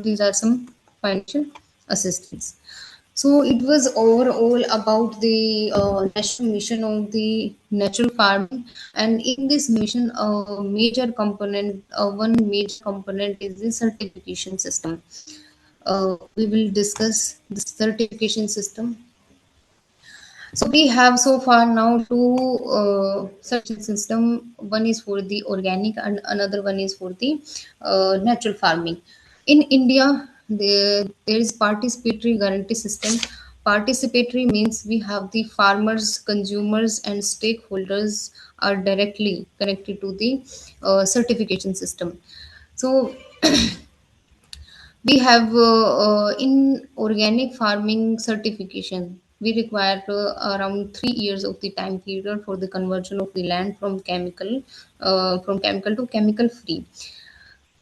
These are some financial assistance. So it was overall about the national mission of the natural farming, and in this mission, one major component is the certification system. We will discuss the certification system. So we have so far now two certification system. One is for the organic and another one is for the natural farming. In India, there is participatory guarantee system. Participatory means we have the farmers, consumers, and stakeholders are directly connected to the certification system. So we have in organic farming certification, we require around 3 years of the time period for the conversion of the land from chemical to chemical free.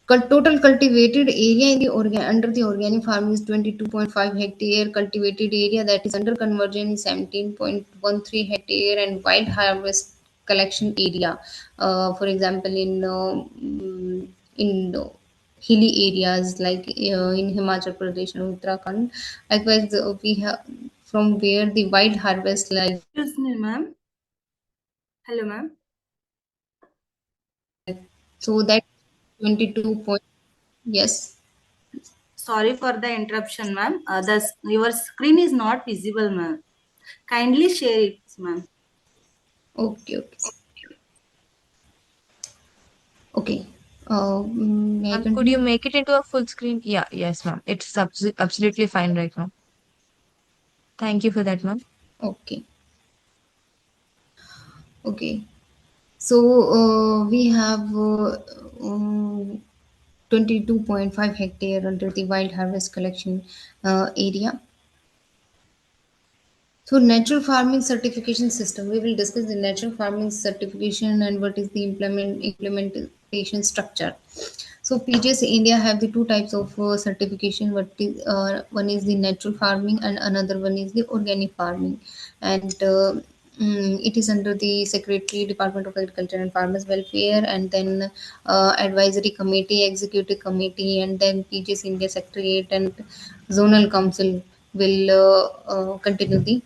Total cultivated area in the under the organic farming is 22.5 hectare. Cultivated area that is under conversion is 17.13 hectare, and wild harvest collection area, for example, in hilly areas like in Himachal Pradesh and Uttarakhand. Likewise, we have from where the wild harvest like
Excuse me, ma'am. Hello, ma'am.
so that 22 point. Yes.
Sorry for the interruption, ma'am. Your screen is not visible, ma'am. Kindly share it, ma'am.
Okay. Okay. Okay. May I
Could you
continue?
make it into a full screen? Yeah, yes, ma'am. It's absolutely fine right now. Thank you for that, ma'am.
Okay. Okay. So we have 22.5 hectare under the wild harvest collection area. So natural farming certification system. We will discuss the natural farming certification and what is the implementation structure. So PGS India have the two types of certification. One is the natural farming and another one is the organic farming, and it is under the Secretary Department of Agriculture and Farmers Welfare, and then advisory committee, executive committee, and then PGS India Secretariat and zonal council will continue the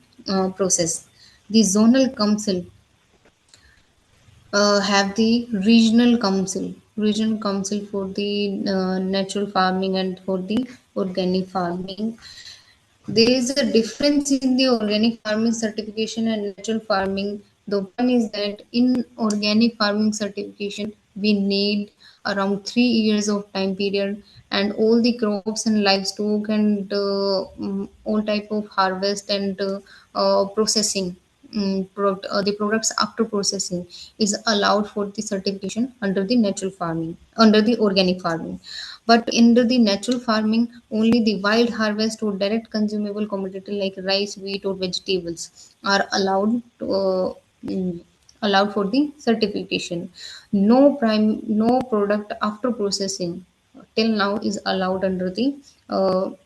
process. The zonal council have the regional council for the natural farming and for the organic farming. There is a difference in the organic farming certification and natural farming. The one is that in organic farming certification, we need around 3 years of time period, and all the crops and livestock and all type of harvest and processing. The products after processing is allowed for the certification under the natural farming, under the organic farming. But under the natural farming, only the wild harvest or direct consumable commodity like rice, wheat, or vegetables are mm, allowed for the certification. No product after processing till now is allowed under the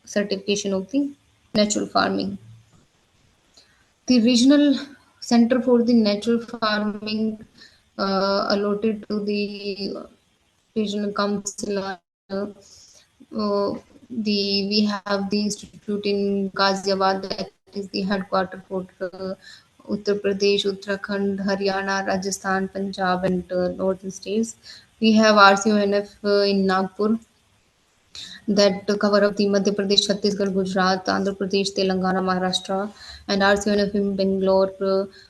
certification of the natural farming. The regional center for the natural farming allotted to the regional council are we have the institute in Ghaziabad, that is the headquarter for Uttar Pradesh, Uttarakhand, Haryana, Rajasthan, Punjab, and northern states. We have RCONF in Nagpur that cover up the Madhya Pradesh, Chhattisgarh, Gujarat, Andhra Pradesh, Telangana, Maharashtra, and RCNF in Bangalore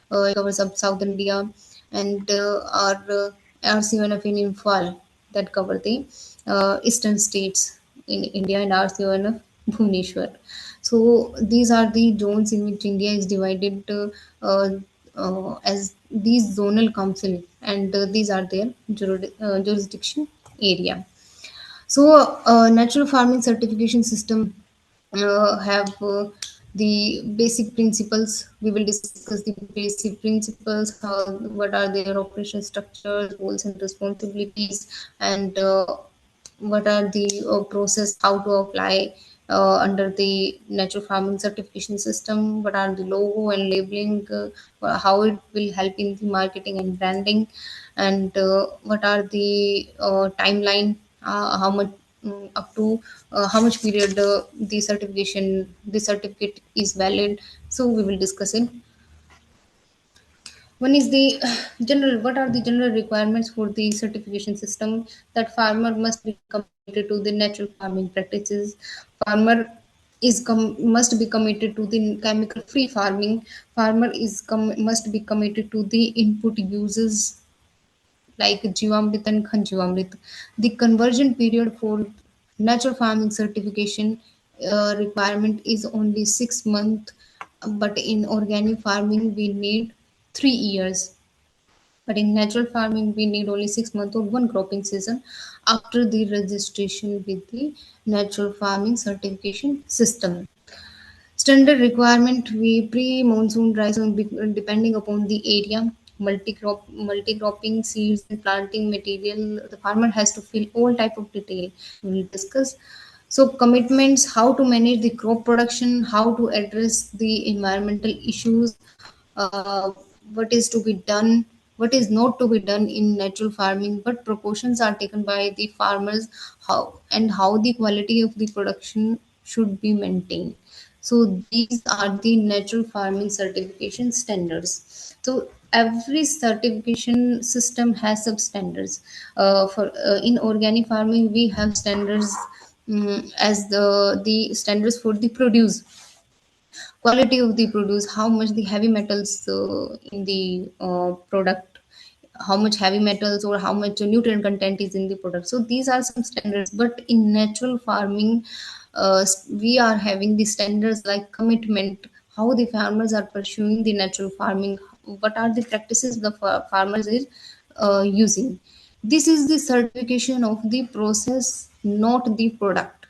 covers up southern India, and our RCNF in Imphal that cover the eastern states in India, and RCNF Bhubaneswar. So these are the zones in which India is divided as these zonal council, and these are their jurisdiction area. So, natural farming certification system have the basic principles. We will discuss the basic principles, what are their operation structures, roles and responsibilities, and what are the process, how to apply under the natural farming certification system, what are the logo and labeling, how it will help in the marketing and branding, and what are the timeline, how much up to how much period the certificate is valid. So we will discuss it. One is the general. What are the general requirements for the certification system? That farmer must be committed to the natural farming practices. Farmer must be committed to the chemical-free farming. Farmer must be committed to the input uses like Jivamrit and Khanjivamrit. The conversion period for natural farming certification requirement is only 6 months, but in organic farming we need 3 years. But in natural farming, we need only 6 months or one cropping season after the registration with the natural farming certification system. Standard requirement we pre-monsoon dry season depending upon the area, multi-cropping seeds and planting material. The farmer has to fill all type of detail. We will discuss. So commitments, how to manage the crop production, how to address the environmental issues, uh, what is to be done, what is not to be done in natural farming, what precautions are taken by the farmers, how the quality of the production should be maintained. So these are the natural farming certification standards. So every certification system has some standards. For In organic farming, we have standards, as the standards for the produce, quality of the produce, how much the heavy metals in the product, how much heavy metals or how much nutrient content is in the product. So these are some standards. But in natural farming, we are having the standards like commitment, how the farmers are pursuing the natural farming, what are the practices the farmers is using. This is the certification of the process, not the product.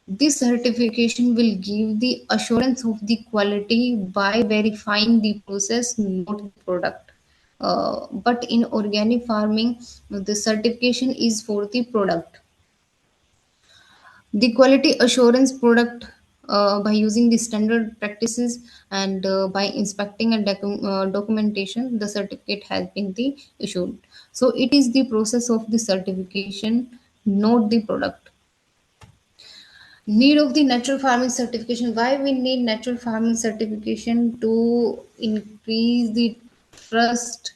This certification will give the assurance of the quality by verifying the process, not the product. But in organic farming, the certification is for the product. The quality assurance product, by using the standard practices and by inspecting and documentation, the certificate has been the issued. So it is the process of the certification, not the product. Need of the natural farming certification. Why we need natural farming certification? To increase the trust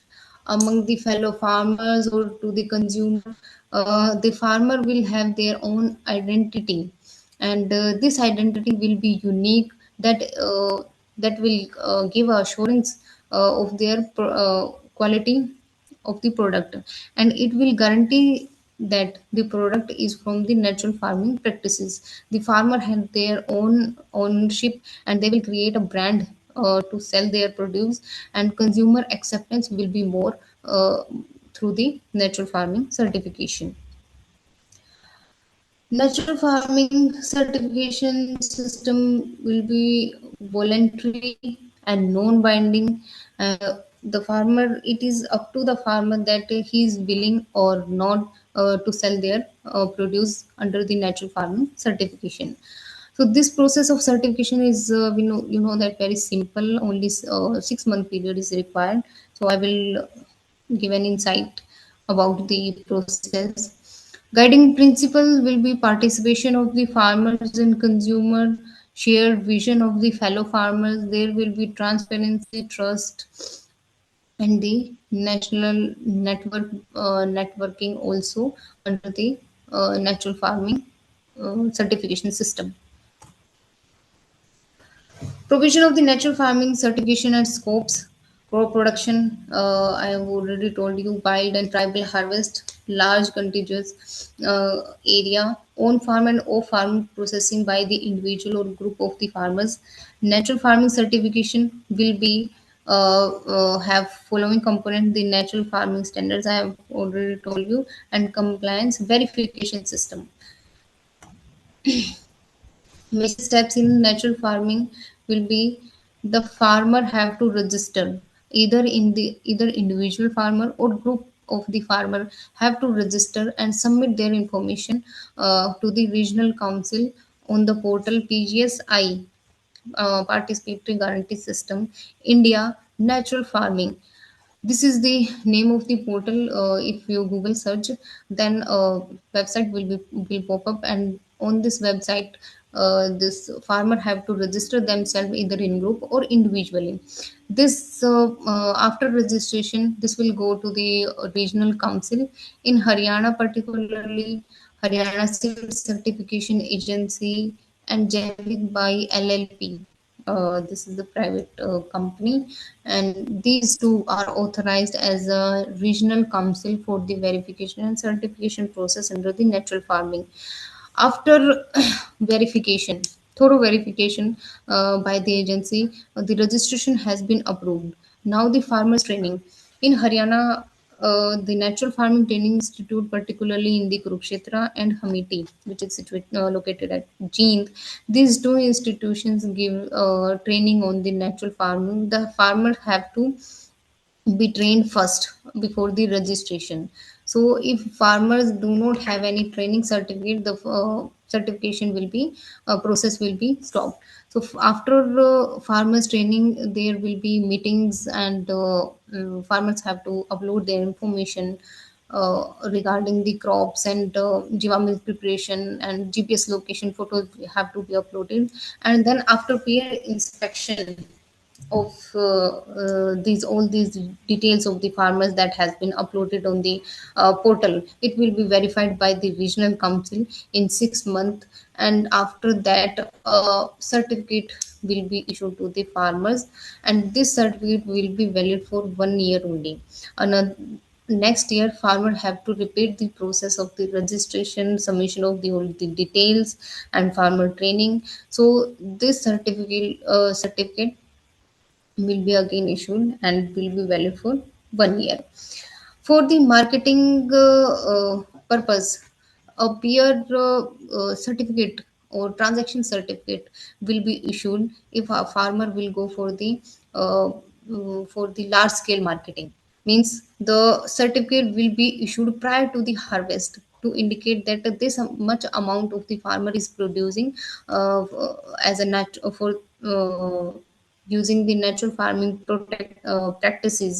among the fellow farmers or to the consumer. The farmer will have their own identity, and this identity will be unique, that will give assurance of their quality of the product, and it will guarantee that the product is from the natural farming practices. The farmer have their own ownership, and they will create a brand to sell their produce, and consumer acceptance will be more through the natural farming certification. Natural farming certification system will be voluntary and non-binding. The farmer, it is up to the farmer that he is willing or not to sell their produce under the natural farming certification. So this process of certification is, we know, you know, that very simple. Only 6 month period is required. So I will give an insight about the process. Guiding principle will be participation of the farmers and consumer, shared vision of the fellow farmers. There will be transparency, trust, and the national networking also under the natural farming certification system. Provision of the natural farming certification and scopes. Crop production, I have already told you, wild and tribal harvest, large contiguous area, on farm and off farm processing by the individual or group of the farmers. Natural farming certification will be have following component: the natural farming standards I have already told you, and compliance verification system. Major steps in natural farming will be: the farmer have to register, either individual farmer or group of the farmer have to register and submit their information to the regional council on the portal PGSI, Participatory Guarantee System, India Natural Farming. This is the name of the portal. If you Google search, then website will pop up, and on this website, this farmer have to register themselves either in group or individually. This after registration, this will go to the regional council in Haryana, particularly Haryana Seed Certification Agency and Javik by LLP. This is the private company, and these two are authorized as a regional council for the verification and certification process under the natural farming. After verification, thorough verification by the agency, the registration has been approved. Now the farmers training in Haryana, the Natural Farming Training Institute, particularly in the Kurukshetra and Hamiti, which is located at Jind, these two institutions give training on the natural farming. The farmers have to be trained first before the registration. So if farmers do not have any training certificate, the certification will be process will be stopped. So after farmers training, there will be meetings, and farmers have to upload their information regarding the crops, and jiva milk preparation and GPS location photos have to be uploaded. And then after peer inspection of these all these details of the farmers that has been uploaded on the portal, it will be verified by the regional council in 6 months, and after that certificate will be issued to the farmers, and this certificate will be valid for 1 year only. Another next year, farmer have to repeat the process of the registration, submission of the all the details, and farmer training. So this certificate will be again issued and will be valid for 1 year. For the marketing purpose, a peer certificate or transaction certificate will be issued if a farmer will go for the large scale marketing. Means the certificate will be issued prior to the harvest to indicate that this much amount of the farmer is producing as a for using the natural farming practices.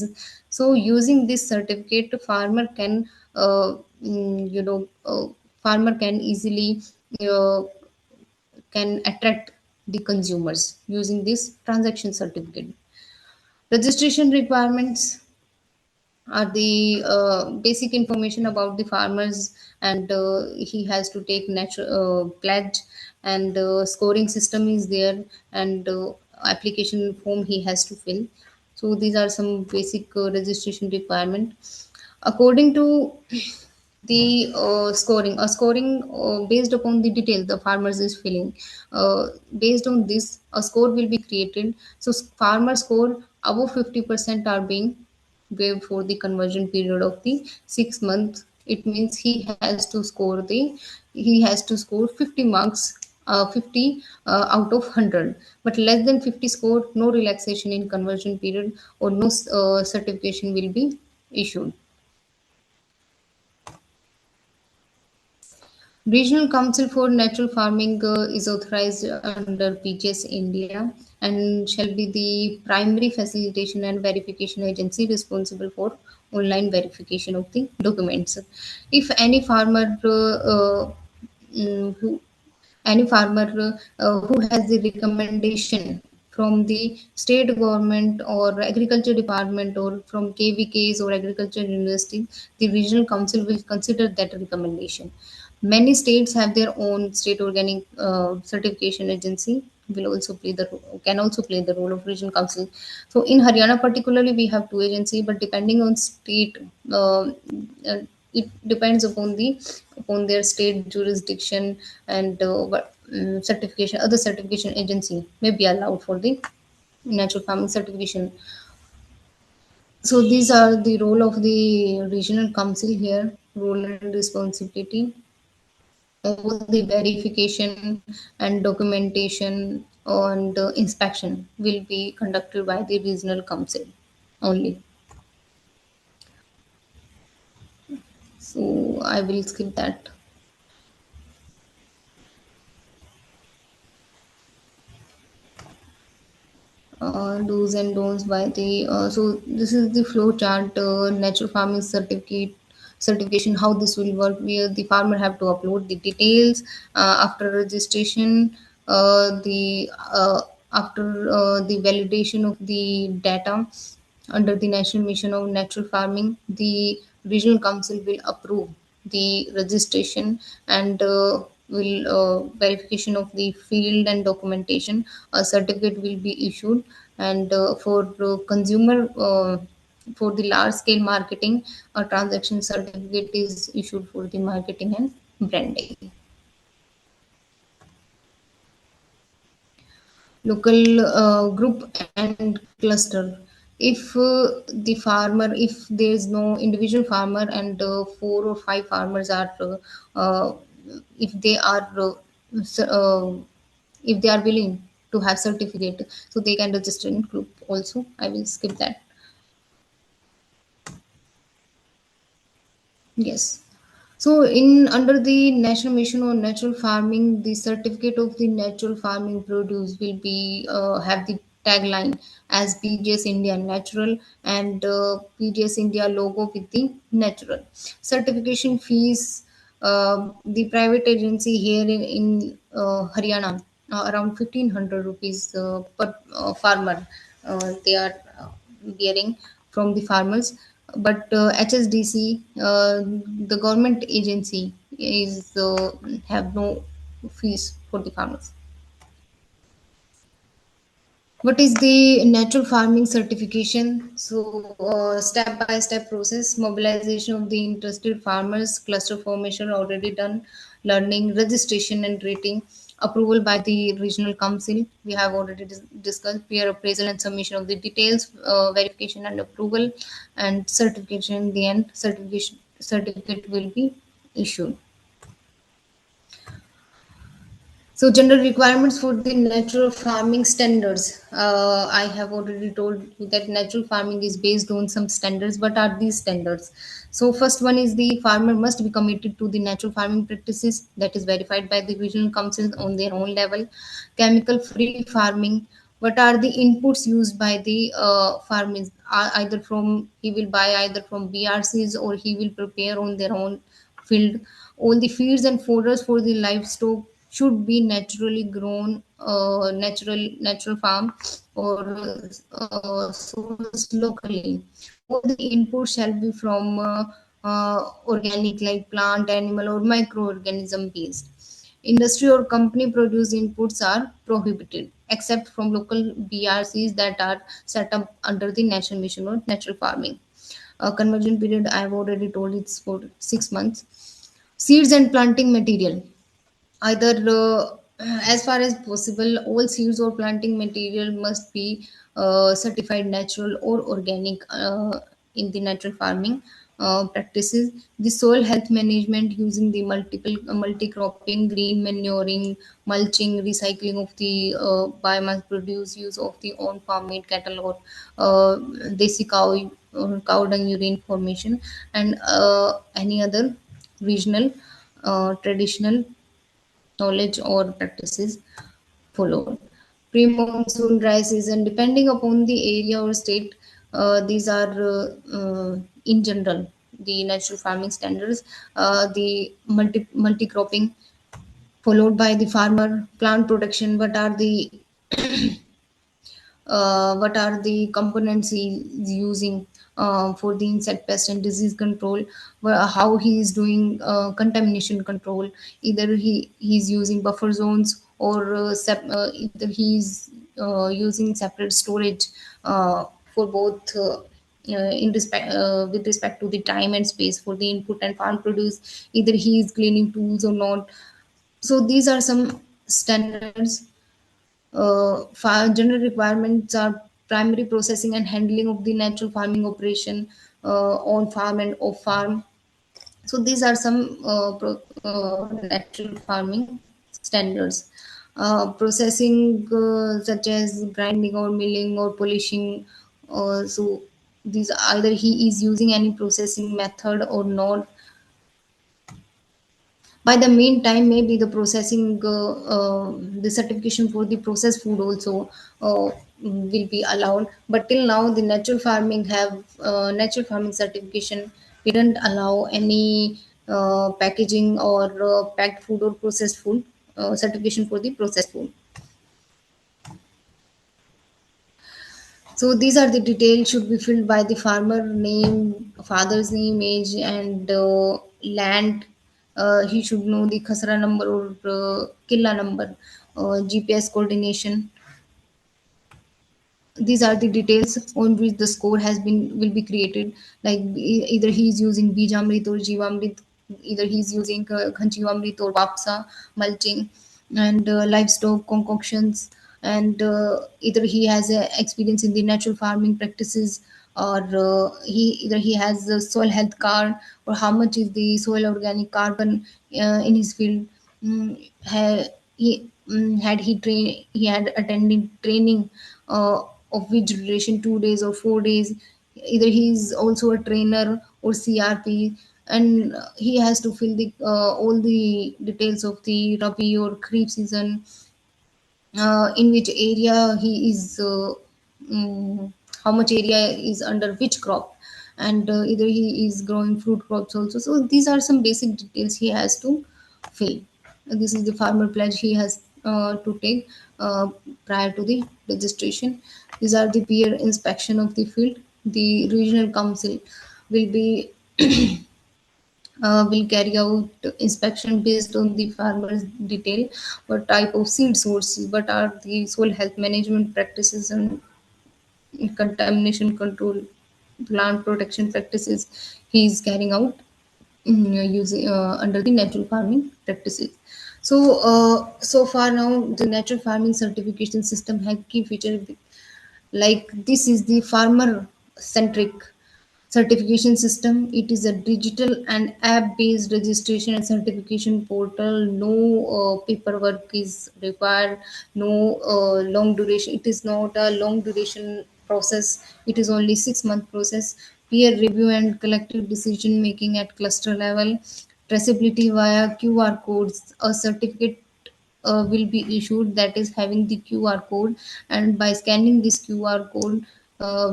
So using this certificate, farmer can you know farmer can easily uh, can attract the consumers using this transaction certificate. Registration requirements are the basic information about the farmers, and he has to take natural pledge, and scoring system is there, and application form he has to fill. So these are some basic registration requirement. According to the scoring based upon the detail the farmers is filling, based on this a score will be created. So farmer score above 50% are being waived for the conversion period of the 6 months. It means he has to score 50 marks, 50 out of 100, but less than 50 score, no relaxation in conversion period, or no certification will be issued. Regional Council for Natural Farming is authorized under PGS India and shall be the primary facilitation and verification agency responsible for online verification of the documents. If any farmer who who has the recommendation from the state government or agriculture department or from KVKs or agriculture university, the regional council will consider that recommendation. Many states have their own state organic certification agency. Will also play the can also play the role of regional council. So in Haryana particularly, we have two agencies, but depending on state, uh, it depends upon their state jurisdiction, and what certification other certification agency may be allowed for the natural farming certification. So these are the role of the regional council here, role and responsibility. All the verification and documentation and inspection will be conducted by the regional council only. So I will skip that. do's and don'ts by the so this is the flow chart, natural farming certification, how this will work, where the farmer have to upload the details after registration, the after the validation of the data under the National Mission of Natural Farming, the regional council will approve the registration and will verification of the field and documentation. A certificate will be issued, and for consumer. For the large scale marketing, a transaction certificate is issued for the marketing and branding. Local group and cluster. If if there is no individual farmer and four or five farmers are if they are s- uh, if they are willing to have certificate, so they can register in group also. I will skip that. Yes. So, in under the National Mission on Natural Farming, the certificate of the natural farming produce will be have the tagline as PGS India Natural, and PGS India logo with the natural. Certification fees, the private agency here in Haryana, around 1500 rupees per farmer. They are bearing from the farmers, but HSDC, the government agency, is have no fees for the farmers. What is the natural farming certification? So, step by step process, mobilization of the interested farmers, cluster formation already done, learning, registration and rating, approval by the regional council. We have already discussed peer appraisal and submission of the details, verification and approval, and certification. In the end, certificate will be issued. So, general requirements for the natural farming standards. I have already told you that natural farming is based on some standards. What are these standards? So, first one is the farmer must be committed to the natural farming practices that is verified by the regional councils on their own level. Chemical free farming. What are the inputs used by the farmers? Either from he will buy either from BRCs or he will prepare on their own field. All the feeds and fodders for the livestock should be naturally grown, natural farm or sourced locally. All the inputs shall be from organic, like plant, animal, or microorganism based. Industry or company produced inputs are prohibited except from local BRCs that are set up under the National Mission on Natural Farming. Conversion period, I have already told, it's for 6 months. Seeds and planting material, either as far as possible, all seeds or planting material must be certified natural or organic in the natural farming practices. The soil health management using the multi-cropping, green manuring, mulching, recycling of the biomass produce, use of the on farm made cattle or desi cow or cow dung urine formation, and any other regional traditional knowledge or practices followed. Pre-monsoon dry season, depending upon the area or state, these are in general the natural farming standards. The multi cropping followed by the farmer plant protection. What are the components he is using for the insect pest and disease control, how he is doing contamination control, either he's using buffer zones or either he's using separate storage for both in respect with respect to the time and space for the input and farm produce, either he is cleaning tools or not. So these are some standards. General requirements are primary processing and handling of the natural farming operation on farm and off farm. So these are some natural farming standards. Processing such as grinding or milling or polishing. So these either he is using any processing method or not. By the meantime, maybe the processing, the certification for the processed food also will be allowed. But till now the natural farming certification didn't allow any packaging or packed food or processed food certification for the processed food. So these are the details should be filled by the farmer name, father's name, age, and land. He should know the khasra number or killa number, GPS coordination. These are the details on which the score has been will be created. Like either he is using bijamrit or jivamrit, either he is using ghanjivamrit or vapsa mulching, and livestock concoctions, and either he has experience in the natural farming practices, or he either he has a soil health card, or how much is the soil organic carbon in his field. Had he had attended training of which duration, 2 days or 4 days. Either he is also a trainer or CRP, and he has to fill the all the details of the rabi or kharif season, in which area he is, how much area is under which crop, and either he is growing fruit crops also. So these are some basic details he has to fill. This is the farmer pledge he has to take prior to the registration. These are the peer inspection of the field. The regional council will be will carry out inspection based on the farmer's detail, what type of seed sources, what are the soil health management practices and contamination control, plant protection practices he is carrying out, using under the natural farming practices. So so far now the natural farming certification system has key feature, like this is the farmer centric certification system. It is a digital and app based registration and certification portal. No paperwork is required, no long duration. It is not a long duration process, it is only 6 month process. Peer review and collective decision making at cluster level. Traceability via QR codes. A certificate will be issued that is having the QR code, and by scanning this QR code,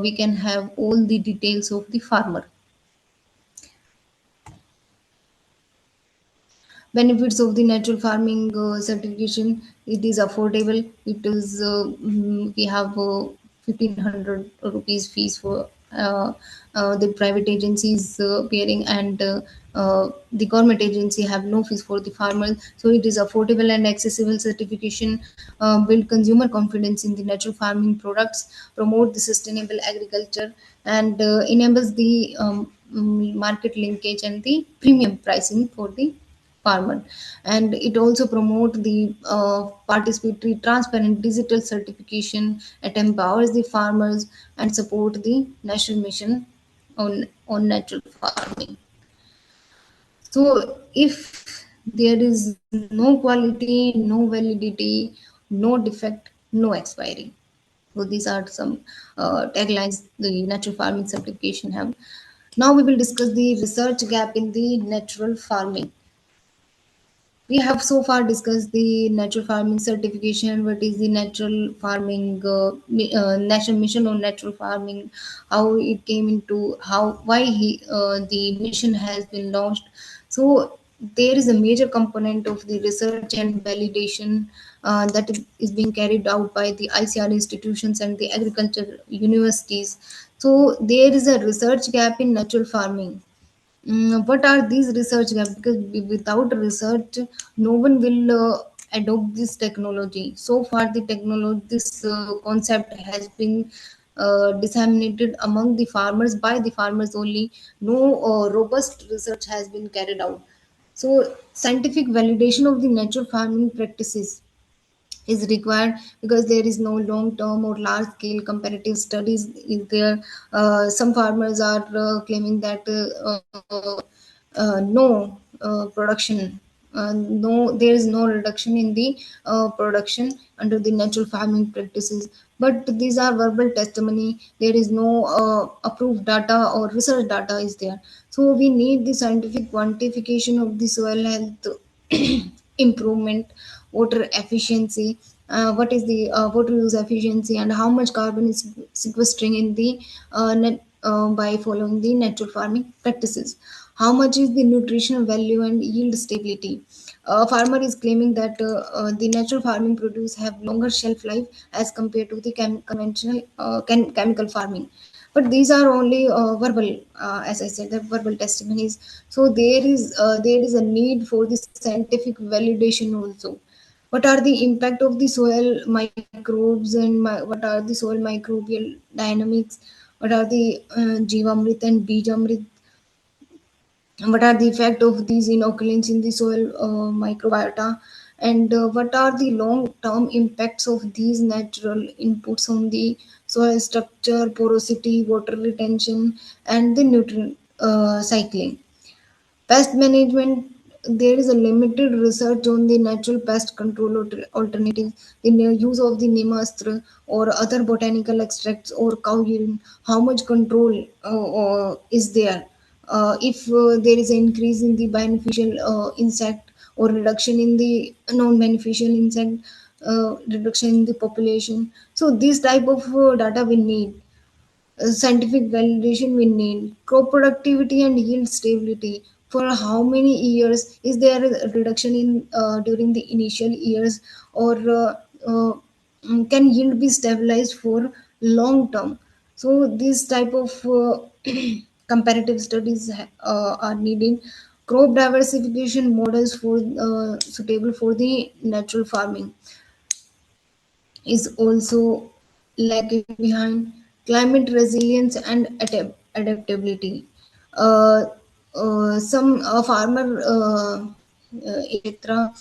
we can have all the details of the farmer. Benefits of the natural farming certification: it is affordable. It is we have 1,500 rupees fees for the private agencies appearing, and the government agency have no fees for the farmers. So it is affordable and accessible certification. Build consumer confidence in the natural farming products, promote the sustainable agriculture, and enables the market linkage and the premium pricing for the farmer. And it also promote the participatory transparent digital certification. It empowers the farmers and support the national mission on natural farming. So if there is no quality, no validity, no defect, no expiry. So these are some taglines the natural farming certification have. Now we will discuss the research gap in the natural farming. We have so far discussed the natural farming certification, what is the natural farming national mission on natural farming, how it came into, how why the mission has been launched. So there is a major component of the research and validation that is being carried out by the ICR institutions and the agriculture universities. So there is a research gap in natural farming. What are these research gaps? Because without research, no one will adopt this technology. So far, the technology, this concept has been disseminated among the farmers by the farmers only. No robust research has been carried out. So, scientific validation of the natural farming practices is required, because there is no long term or large scale comparative studies is there. Some farmers are claiming that no production, no, there is no reduction in the production under the natural farming practices. But these are verbal testimony, there is no approved data or research data is there. So we need the scientific quantification of the soil health improvement, water efficiency, what is the water use efficiency, and how much carbon is sequestering in the by following the natural farming practices. How much is the nutritional value and yield stability? Farmer is claiming that the natural farming produce have longer shelf life as compared to the conventional chemical farming. But these are only verbal, as I said, the verbal testimonies. So there is a need for the scientific validation also. What are the impact of the soil microbes, and what are the soil microbial dynamics? What are the jivamrit and bijamrit? What are the effect of these inoculants in the soil microbiota? And what are the long term impacts of these natural inputs on the soil structure, porosity, water retention, and the nutrient cycling? Pest management, there is a limited research on the natural pest control alternatives. The use of the nemastra or other botanical extracts or cow urine. How much control is there? If there is an increase in the beneficial insect or reduction in the non-beneficial insect, reduction in the population. So this type of data we need. Scientific validation we need. Crop productivity and yield stability. For how many years is there a reduction in during the initial years, or uh, can yield be stabilized for long term? So these type of comparative studies are needed. Crop diversification models for suitable for the natural farming is also lagging behind. Climate resilience and adaptability. Uh, some farmer in Chitra,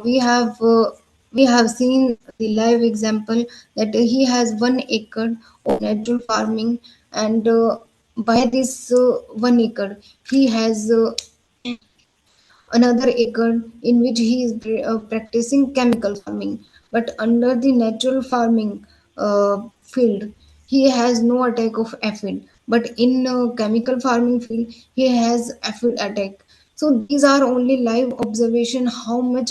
we have seen the live example that he has 1 acre of natural farming, and by this 1 acre he has another acre in which he is practicing chemical farming. But under the natural farming field, he has no attack of aphid. But in chemical farming field, he has aphid attack. So these are only live observation. How much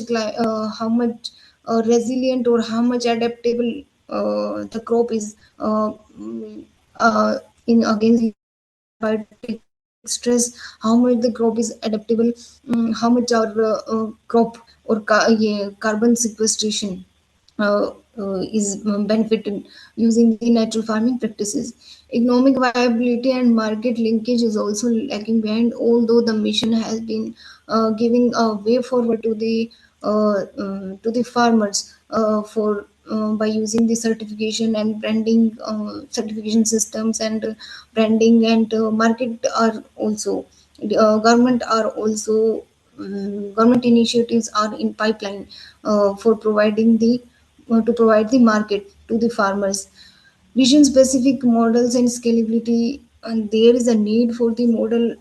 resilient or how much adaptable the crop is uh, in against the biotic stress, how much the crop is adaptable, how much our crop or carbon sequestration is benefited using the natural farming practices. Economic viability and market linkage is also lagging behind, although the mission has been giving a way forward to the farmers for by using the certification and branding certification systems, and branding and market are also government are also government initiatives are in pipeline for providing the to provide the market to the farmers. Region specific models and scalability, and there is a need for the model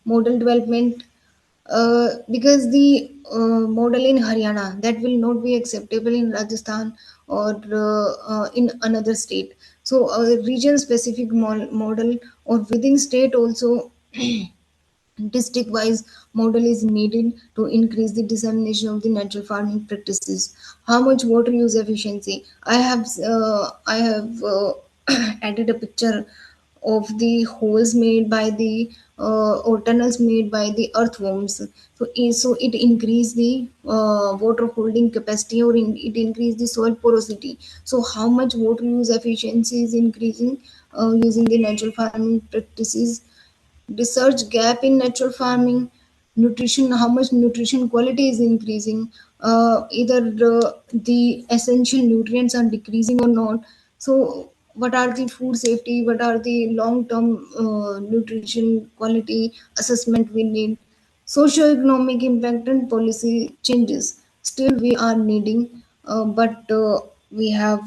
development, because the model in Haryana that will not be acceptable in Rajasthan or in another state. So a region specific model or within state also district wise model is needed to increase the dissemination of the natural farming practices. How much water use efficiency? I have added a picture of the holes made by the or tunnels made by the earthworms. So it increase the water holding capacity, or it increase the soil porosity. So how much water use efficiency is increasing using the natural farming practices? Research gap in natural farming. Nutrition, how much nutrition quality is increasing? Either the essential nutrients are decreasing or not. So what are the food safety, what are the long term nutrition quality assessment we need? Socio-economic impact and policy changes still we are needing, but we have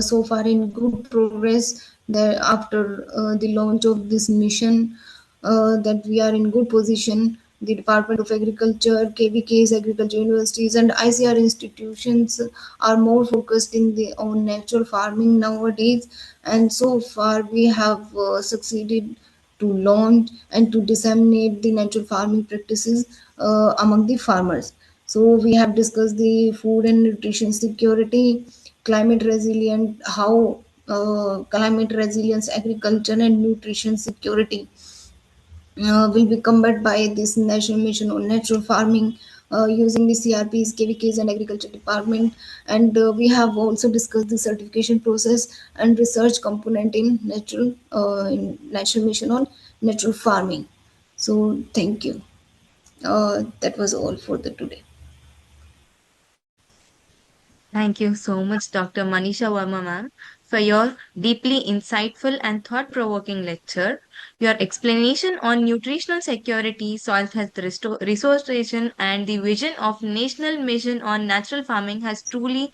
so far in good progress that after the launch of this mission, that we are in good position. The Department of Agriculture, KVKs, agriculture universities, and ICR institutions are more focused in the on natural farming nowadays, and so far we have succeeded to launch and to disseminate the natural farming practices among the farmers. So we have discussed the food and nutrition security, climate resilient, how climate resilience, agriculture and nutrition security will be combated by this national mission on natural farming using the CRPs, KVKs, and agriculture department. And we have also discussed the certification process and research component in national mission on natural farming. So thank you. That was all for the today.
Thank you so much, Dr. Manisha Verma, ma'am, for your deeply insightful and thought provoking lecture. Your explanation on nutritional security, soil health restoration, and the vision of National Mission on Natural Farming has truly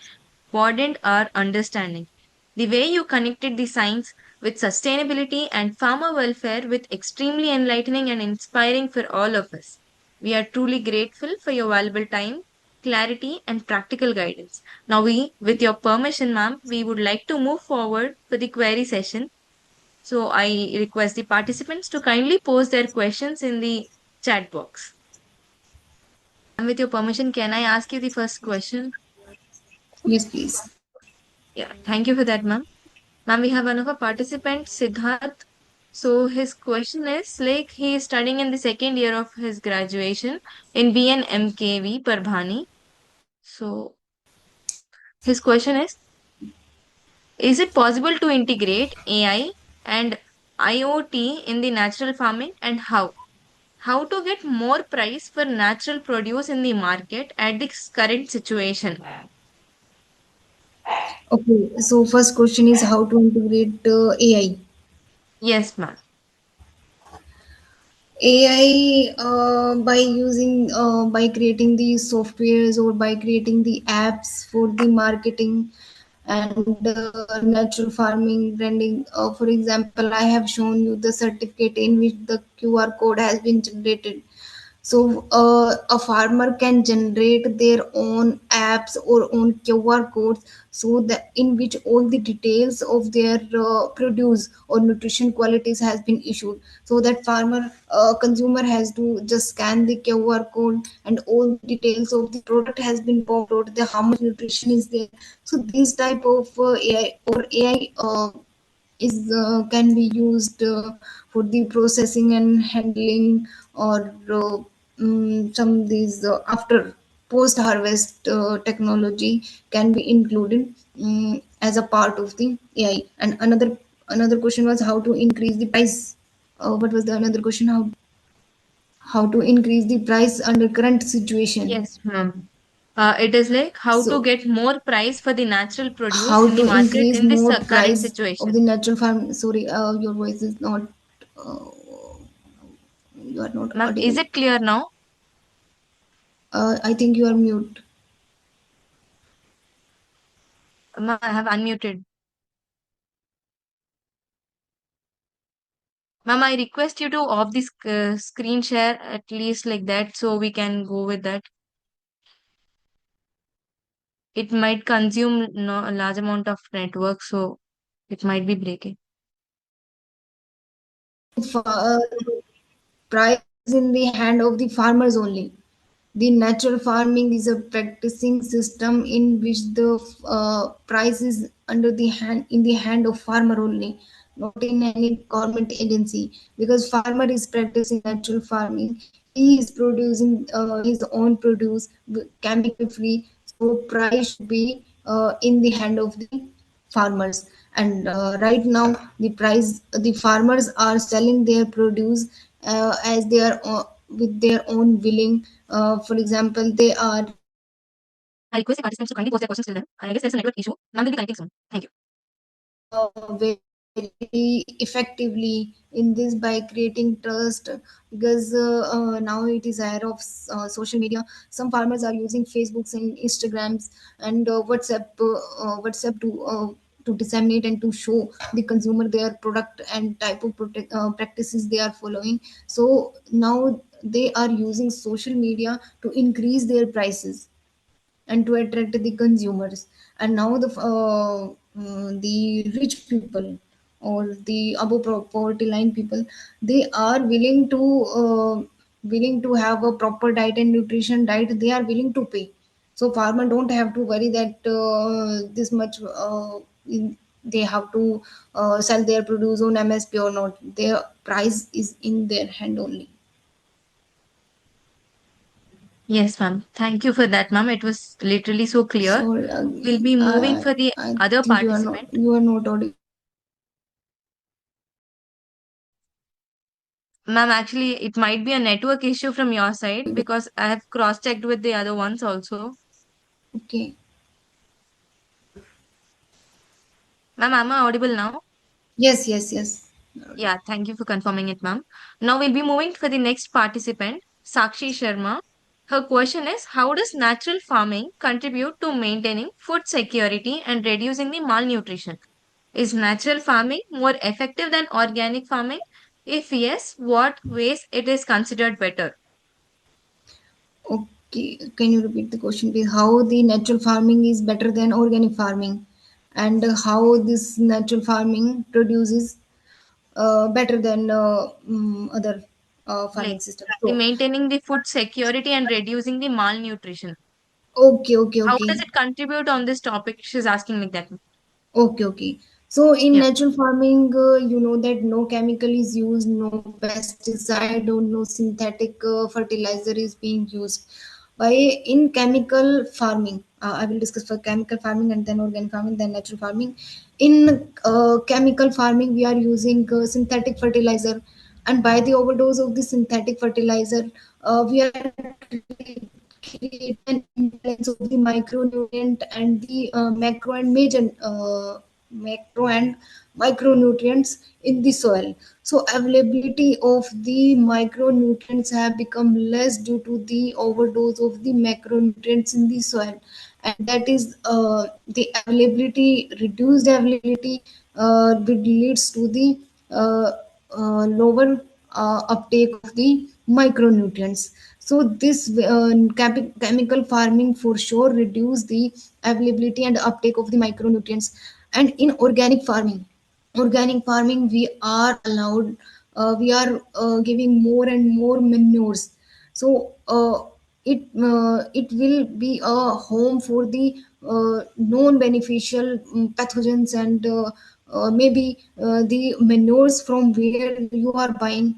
broadened our understanding. The way you connected the science with sustainability and farmer welfare with extremely enlightening and inspiring for all of us. We are truly grateful for your valuable time, clarity, and practical guidance. Now, with your permission, ma'am, we would like to move forward for the query session. So, I request the participants to kindly post their questions in the chat box. And with your permission, can I ask you the first question?
Yes, please.
Yeah, thank you for that, ma'am. Ma'am, we have another participant, Siddharth. So his question is like he is studying in the second year of his graduation in BNMKV Parbhani. So his question is it possible to integrate AI and IoT in the natural farming and how? How to get more price for natural produce in the market at this current situation?
Okay, so first question is how to integrate AI.
Yes, ma'am.
AI by creating the softwares or by creating the apps for the marketing and natural farming branding. For example, I have shown you the certificate in which the QR code has been generated. So a farmer can generate their own apps or own QR codes, so that in which all the details of their produce or nutrition qualities has been issued. So that farmer consumer has to just scan the QR code and all the details of the product has been popped out. The how much nutrition is there. So these type of AI is can be used for the processing and handling or some these after post harvest technology can be included as a part of the AI. And another question was how to increase the price. What was the another question? How to increase the price under current situation.
Yes, ma'am. It is like how to
So
get more price for the natural produce
how
in the
to
market
increase
in this
more
current
price of
situation.
the natural farm. Sorry, your voice is not uh, you are not
Ma'am, is
audible.
it clear now?
I think you are mute.
Ma'am, I have unmuted. Ma'am, I request you to off the screen share at least like that so we can go with that. It might consume no, a large amount of network, so it might be breaking.
Price is in the hand of the farmers only. The natural farming is a practicing system in which the price is under the hand in the hand of farmer only, not in any government agency. Because farmer is practicing natural farming, he is producing his own produce chemical free, so price should be in the hand of the farmers. And right now the farmers are selling their produce as they are with their own willing. For example, they are
I request the participants to kindly post their questions till then. I guess there's a network issue. Ma'am will be connecting soon. Thank you.
very effectively in this by creating trust. Because now it is era of social media. Some farmers are using facebooks and instagrams and whatsapp to disseminate and to show the consumer their product and type of practices they are following. So now they are using social media to increase their prices and to attract the consumers. And now the rich people or the above poverty line people, they are willing to
willing to have a proper diet and nutrition diet, they are willing to pay. So farmer don't have to worry that this much they have to sell their produce on MSP or not. Their price is in their hand only.
Yes, ma'am. Thank you for that, ma'am. It was literally so clear.
Sorry,
We'll be moving for the
I
other
think
participant.
you are not audible.
Ma'am, actually, it might be a network issue from your side because I have cross-checked with the other ones also.
Okay.
Ma'am, am I audible now?
Yes, yes, yes.
Yeah, thank you for confirming it, ma'am. Now we'll be moving for the next participant, Sakshi Sharma. Her question is, how does natural farming contribute to maintaining food security and reducing the malnutrition? Is natural farming more effective than organic farming? If yes, what ways it is considered better?
Okay, can you repeat the question, please? How the natural farming is better than organic farming, and how this natural farming produces better than other
Like
farming system.
the
So,
maintaining the food security and reducing the malnutrition.
okay, okay,
How does
okay.
it contribute on this topic? She's asking like that.
Okay, okay. So in
Yeah.
natural farming, you know that no chemical is used, no pesticide or no synthetic fertilizer is being used. By in chemical farming, I will discuss for chemical farming and then organic farming, then natural farming. In chemical farming, we are using synthetic fertilizer, and by the overdose of the synthetic fertilizer, we are create an imbalance of the micronutrient and the macro and major macro and micronutrients in the soil. So availability of the micronutrients have become less due to the overdose of the macronutrients in the soil, and that is the availability reduced availability which leads to the uh, lower uptake of the micronutrients. So this chemical farming for sure reduce the availability and uptake of the micronutrients. And in organic farming we are allowed, we are giving more and more manures. So it will be a home for the non beneficial pathogens, and maybe the manures from where you are buying,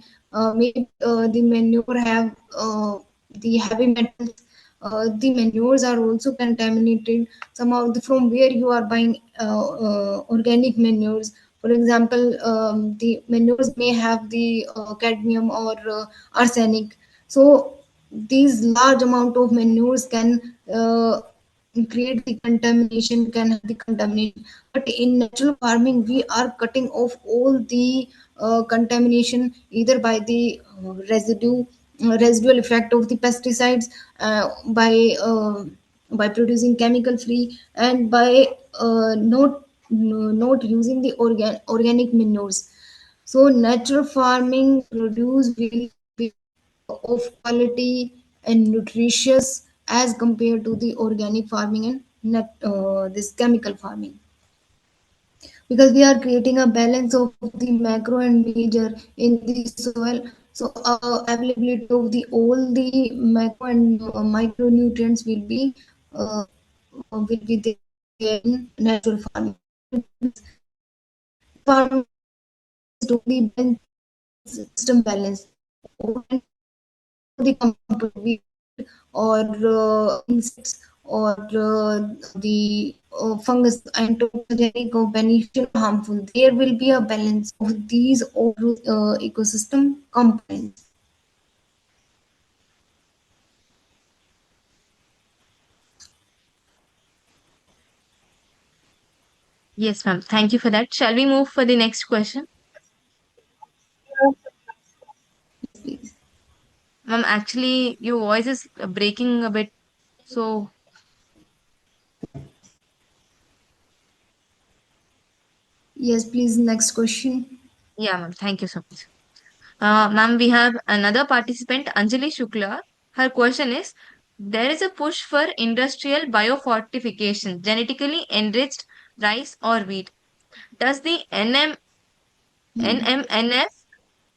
maybe the manure have the heavy metals. The manures are also contaminated somehow from where you are buying organic manures. For example, the manures may have the cadmium or arsenic. So these large amount of manures can create the contamination, can have the contamination. But in natural farming we are cutting off all the contamination, either by the residual effect of the pesticides, by producing chemical free, and by not using the organic manures. So natural farming produce will be of quality and nutritious as compared to the organic farming and this chemical farming, because we are creating a balance of the macro and major in the soil. So availability of the all the macro and micronutrients uh, will be there in natural farming. Farming is totally balance, system balance. All the component, be it or insects or the fungus and toxigenic or beneficial or harmful, there will be a balance of these all ecosystem components.
Yes, ma'am. Thank you for that. Shall we move for the next question?
Please.
Ma'am, actually, your voice is breaking a bit. So,
Yes, please. Next question.
yeah, ma'am. Thank you so much. Ma'am, we have another participant, Anjali Shukla. Her question is, there is a push for industrial biofortification, genetically enriched rice or wheat. Does the
Hmm.
NMNF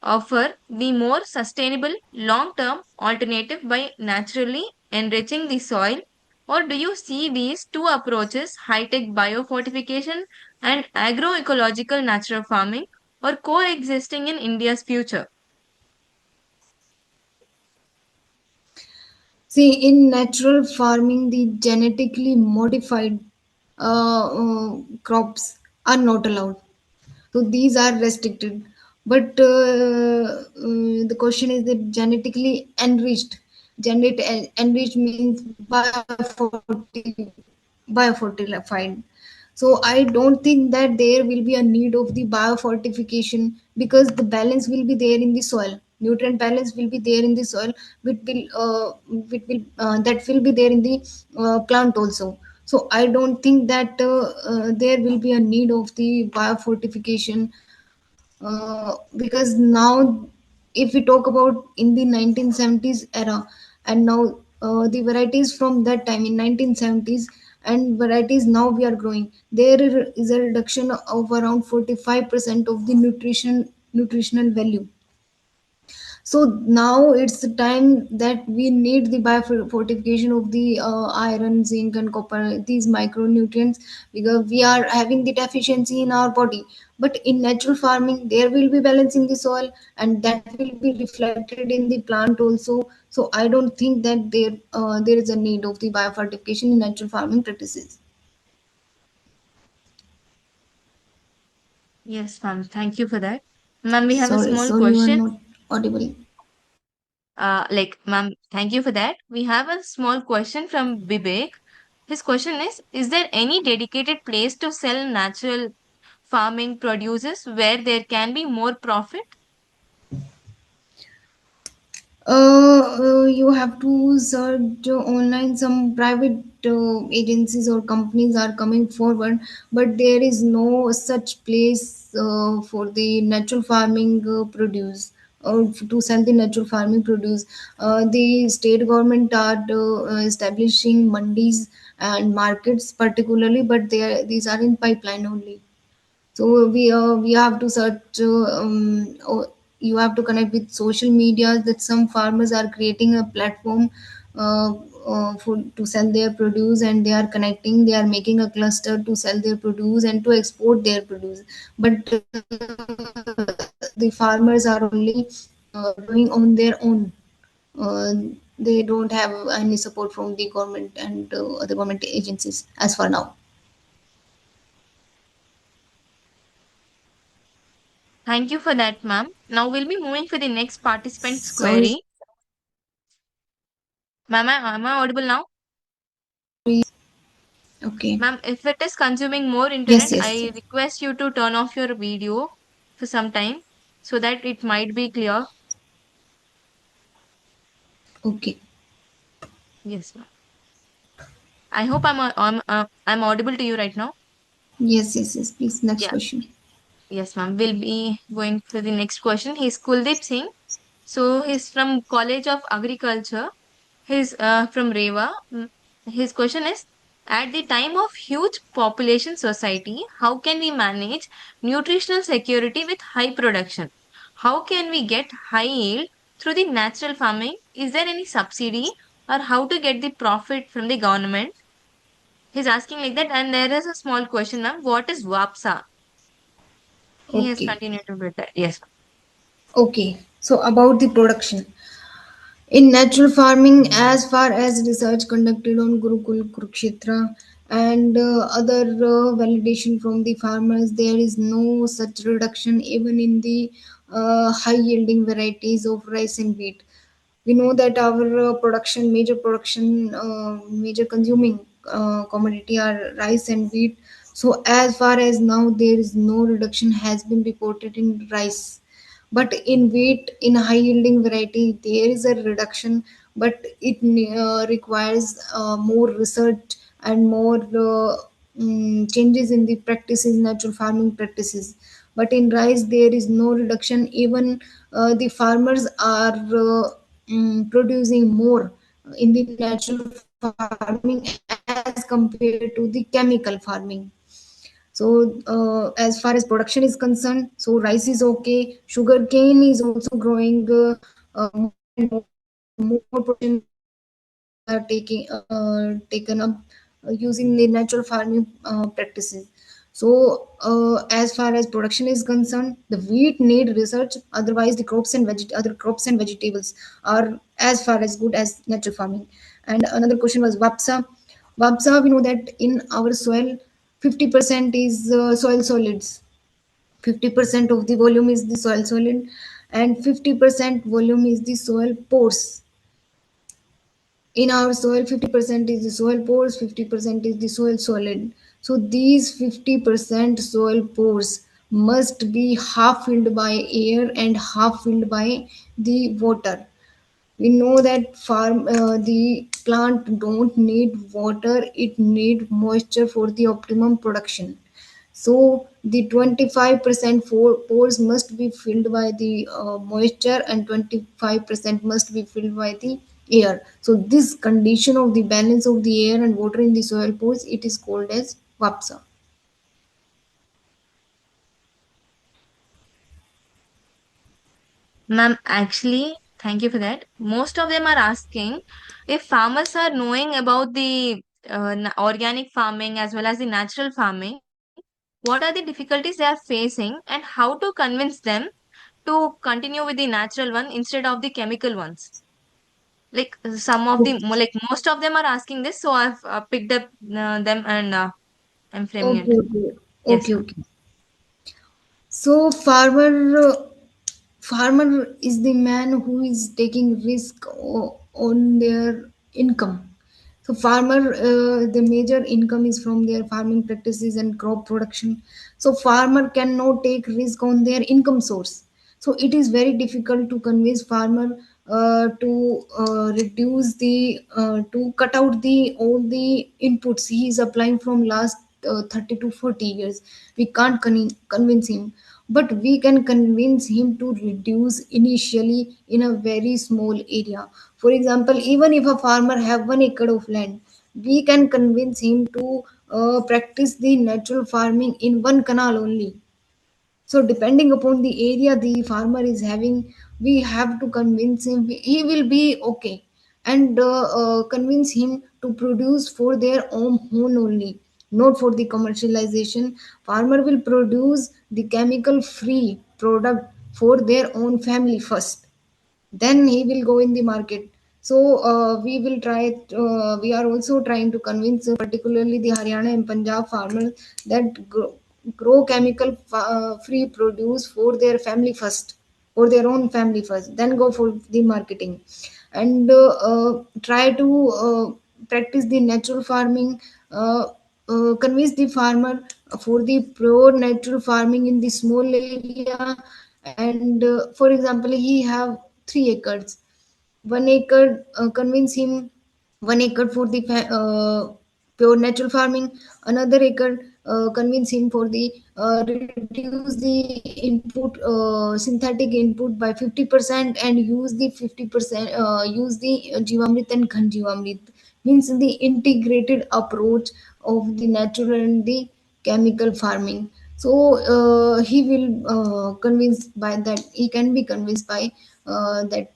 offer the more sustainable long term alternative by naturally enriching the soil? Or do you see these two approaches, high tech biofortification and agroecological natural farming, or coexisting in India's future?
See, in natural farming, the genetically modified crops are not allowed. So these are restricted. But the question is that genetically enriched. Enriched means biofortified. So I don't think that there will be a need of the biofortification, because the balance will be there in the soil. Nutrient balance will be there in the soil, which will that will be there in the plant also. So I don't think that there will be a need of the biofortification, because now, if we talk about in the 1970s era, and now the varieties from that time in 1970s and varieties now we are growing, there is a reduction of around 45% of the nutritional value. So now it's the time that we need the biofortification of the iron, zinc, and copper, these micronutrients, because we are having the deficiency in our body. But in natural farming, there will be balancing the soil, and that will be reflected in the plant also. So I don't think that there is a need of the biofortification in natural farming practices.
Yes, ma'am. Thank you for that. Ma'am, we have a
Sorry,
small
sorry, you are
question.
not audible.
Ma'am, thank you for that. We have a small question from Vivek. His question is there any dedicated place to sell natural farming produces where there can be more profit?
You have to search online. Some private agencies or companies are coming forward, but there is no such place for the natural farming produce, or to sell the natural farming produce. The state government are establishing mandis and markets particularly, but these are in pipeline only. So we have to search, you have to connect with social media, that some farmers are creating a platform uh, for to sell their produce, and they are connecting, they are making a cluster to sell their produce and to export their produce. But the farmers are only doing on their own. uh, they don't have any support from the government and other government agencies as for now.
Thank you for that, ma'am. Now we'll be moving for the next participant's
Sorry.
query. Ma'am, am I audible now?
Okay.
Ma'am, if it is consuming more
Yes,
internet,
yes.
I request you to turn off your video for some time so that it might be clear.
Okay.
Yes, ma'am. I hope I'm audible to you right now.
Yes, yes, yes. Please, next
Yeah.
question.
Yes, ma'am. We'll be going for the next question. He's Kuldeep Singh. So he's from College of Agriculture. He's from Rewa. His question is, at the time of huge population society, how can we manage nutritional security with high production? How can we get high yield through the natural farming? Is there any subsidy or how to get the profit from the government? He's asking like that. And there is a small question, ma'am. What is WAPSA? He has
Okay.
continued to with that. Yes.
Okay. So about the production. In natural farming, as far as research conducted on Gurukul, Kurukshetra, and other validation from the farmers, there is no such reduction even in the high yielding varieties of rice and wheat. We know that our major consuming commodity are rice and wheat. So as far as now, there is no reduction has been reported in rice, but in wheat, in high yielding variety, there is a reduction, but it requires more research and more changes in the practices, natural farming practices. But in rice, there is no reduction. Even the farmers are producing more in the natural farming as compared to the chemical farming. So So as far as production is concerned, so rice is okay, sugar cane is also growing more and more. More portion of the farmers are taken up using the natural farming practices. So as far as production is concerned, the wheat need research, otherwise the other crops and vegetables are as far as good as natural farming. And another question was vapsa. Vapsa, we know that in our soil 50% is soil solids. 50% of the volume is the soil solid, and 50% volume is the soil pores. In our soil, 50% is the soil pores, 50% is the soil solid. So these 50% soil pores must be half filled by air and half filled by the water. We know that the plant don't need water, it need moisture for the optimum production. So the 25% pores must be filled by the moisture, and 25% must be filled by the air. So this condition of the balance of the air and water in the soil pores, it is called as vapsa.
Ma'am, actually, thank you for that. Most of them are asking if farmers are knowing about the organic farming as well as the natural farming, what are the difficulties they are facing and how to convince them to continue with the natural one instead of the chemical ones. Like some of the, like most of them are asking this, so I've picked up them and I'm framing it.
Okay, okay,
Yes,
okay,
ma'am.
okay. So farmer is the man who is taking risk on their income. So farmer, the major income is from their farming practices and crop production. So farmer cannot take risk on their income source. So it is very difficult to convince farmer to reduce the to cut out the all the inputs he is applying from last 30 to 40 years. We can't convince him, but we can convince him to reduce initially in a very small area. For example, even if a farmer have 1 acre of land, we can convince him to practice the natural farming in one canal only. So depending upon the area the farmer is having, we have to convince him he will be okay, and convince him to produce for their own only, not for the commercialization. Farmer will produce the chemical free product for their own family first, then he will go in the market. So we are also trying to convince particularly the Haryana and Punjab farmers that grow chemical free produce for their family first, for their own family first, then go for the marketing. And try to practice the natural farming, convince the farmer for the pure natural farming in the small area. And for example, he have 3 acres. 1 acre, convince him 1 acre for the pure natural farming. Another acre, convince him for the reduce the input, synthetic input by 50%, and use the 50%, use the jivamrit and ghan jivamrit, means the integrated approach of the natural and the chemical farming. So he will convince by that, he can be convinced by that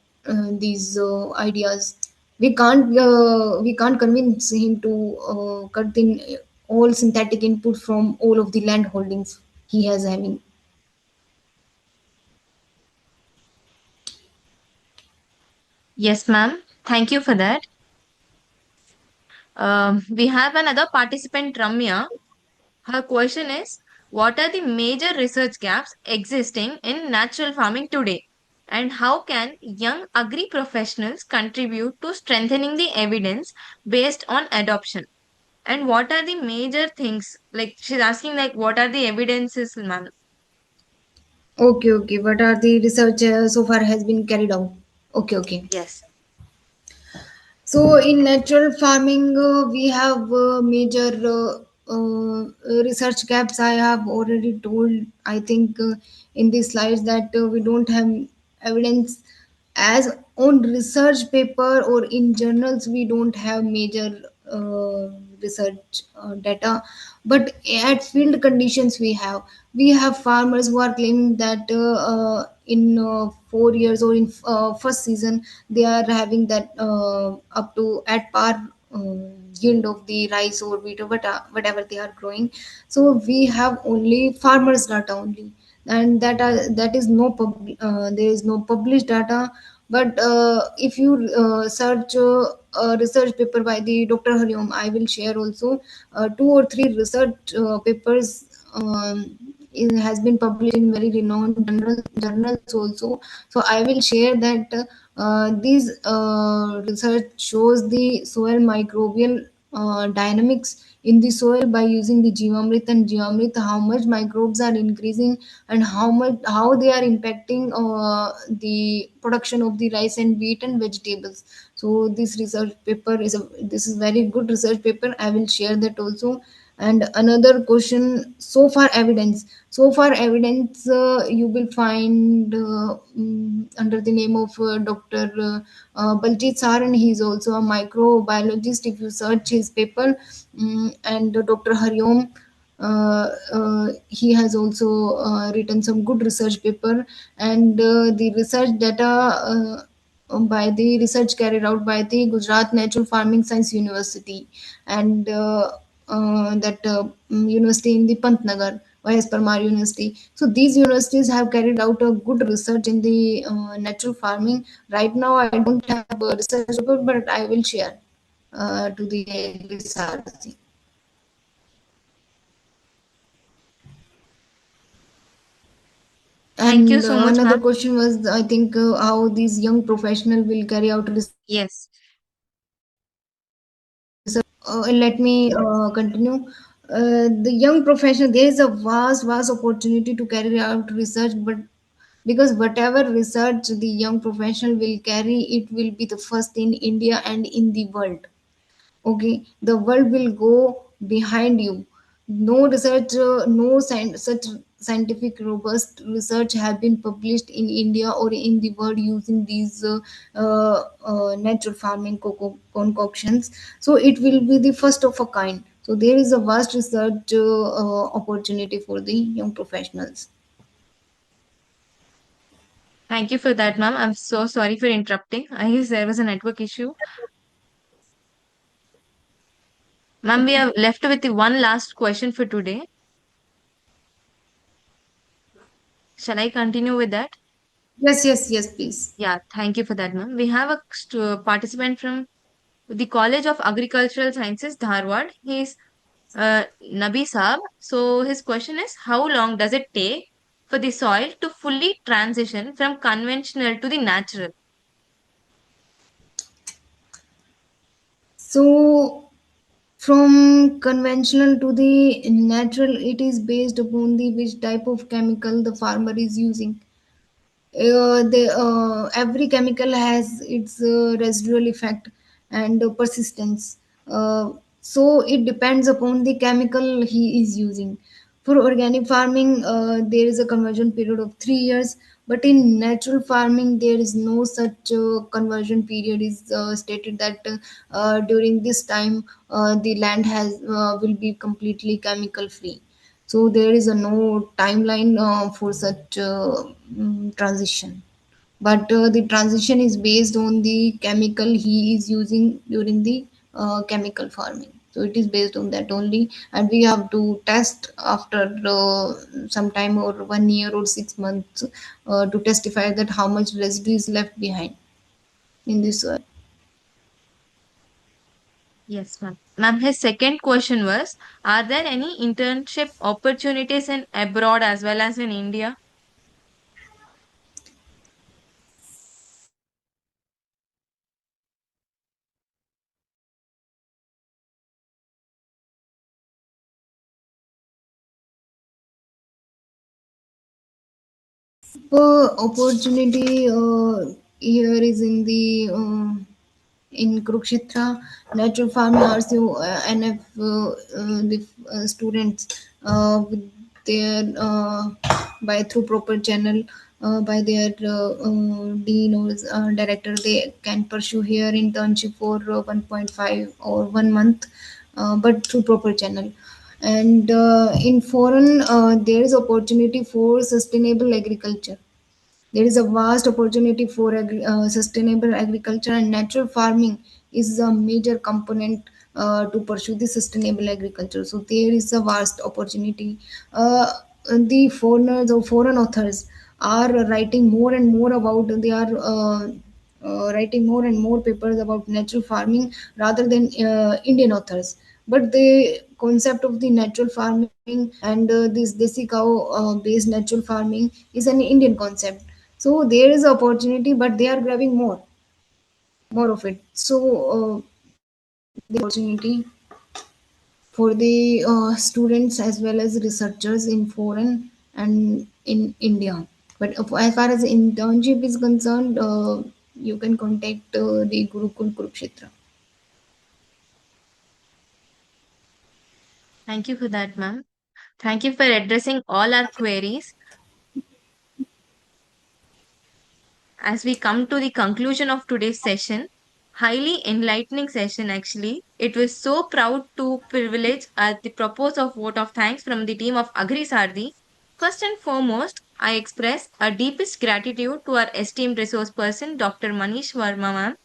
these ideas. We can't convince him to cut the all synthetic input from all of the land holdings he has having.
Yes, ma'am. Thank you for that. We have another participant, Ramya. Her question is, what are the major research gaps existing in natural farming today? And how can young agri professionals contribute to strengthening the evidence based on adoption? And what are the major things? Like she's asking, like, what are the evidences, ma'am?
Okay, okay, what are the research so far has been carried out? Okay, okay.
Yes.
So in natural farming, we have major research gaps. I have already told, I think, in these slides that we don't have evidence as on research paper or in journals. We don't have major research data, but at field conditions we have farmers who are claiming that in 4 years or in first season they are having that up to at par yield of the rice or wheat or whatever they are growing. So we have only farmers data only, and that is there is no published data. But if you search a research paper by the Dr. Hariom, I will share also two or three research papers. It has been published in very renowned journals also. So I will share that these research shows the soil microbial dynamics in the soil by using the Jivamrit and Jivamrit, how much microbes are increasing and how they are impacting the production of the rice and wheat and vegetables. So this research paper this is very good research paper. I will share that also. And another question, so far evidence you will find under the name of Dr. Baljeet Saran. He is also a microbiologist. If you search his paper, and Dr. Hariom, he has also written some good research paper. And the research data by the research carried out by the Gujarat Natural Farming Science University, and that university in the Pantnagar, Y.S. Parmar University. So these universities have carried out a good research in the natural farming. Right now, I don't have a research report, but I will share to the SRC.
Thank you
And
so much,
another
ma'am.
question was, I think, how these young professional will carry out research.
Yes.
Let me continue. The young professional, there is a vast opportunity to carry out research, but because whatever research the young professional will carry, it will be the first in India and in the world. Okay, the world will go behind you. No research, such scientific robust research have been published in India or in the world using these natural farming concoctions. So it will be the first of a kind. So there is a vast research opportunity for the young professionals.
Thank you for that, ma'am. I'm so sorry for interrupting. I guess there was a network issue. Ma'am, we
Okay.
are left with the one last question for today. Shall I continue with that?
Yes, please.
Yeah, thank you for that, ma'am. We have a participant from the College of Agricultural Sciences, Dharwad. He's Nabi Saab. So his question is, how long does it take for the soil to fully transition from conventional to the natural?
So from conventional to the natural, it is based upon the which type of chemical the farmer is using. Every chemical has its residual effect and persistence. So it depends upon the chemical he is using. For organic farming, there is a conversion period of 3 years, but in natural farming, there is no such conversion period. Is stated that during this time, the land has will be completely chemical free. So there is a no timeline for such transition, but the transition is based on the chemical he is using during the chemical farming. So it is based on that only, and we have to test after some time or 1 year or 6 months to testify that how much residue is left behind in this soil.
Yes, ma'am. Ma'am, his second question was, are there any internship opportunities in abroad as well as in India?
Opportunity here is in the in Kurukshetra natural farming RCO NF the students with their by through proper channel by their dean or director, they can pursue here internship for 1.5 or 1 month. but through proper channel. And in foreign, there is opportunity for sustainable agriculture. There is a vast opportunity for sustainable agriculture, and natural farming is a major component to pursue the sustainable agriculture. So there is a vast opportunity. The foreigners or foreign authors are writing more and more about, they are writing more and more papers about natural farming rather than Indian authors. But the concept of the natural farming and this desi cow based natural farming is an Indian concept. So there is opportunity, but they are grabbing more of it. So there is opportunity for the students as well as researchers in foreign and in India. But as far as internship is concerned, you can contact the Gurukul Kurukshetra.
Thank you for that, ma'am. Thank you for addressing all our queries. As we come to the conclusion of today's session, highly enlightening session actually. It was so proud to privilege at the propose of vote of thanks from the team of Agri Sardi. First and foremost, I express our deepest gratitude to our esteemed resource person, Dr. Manish Verma ma'am,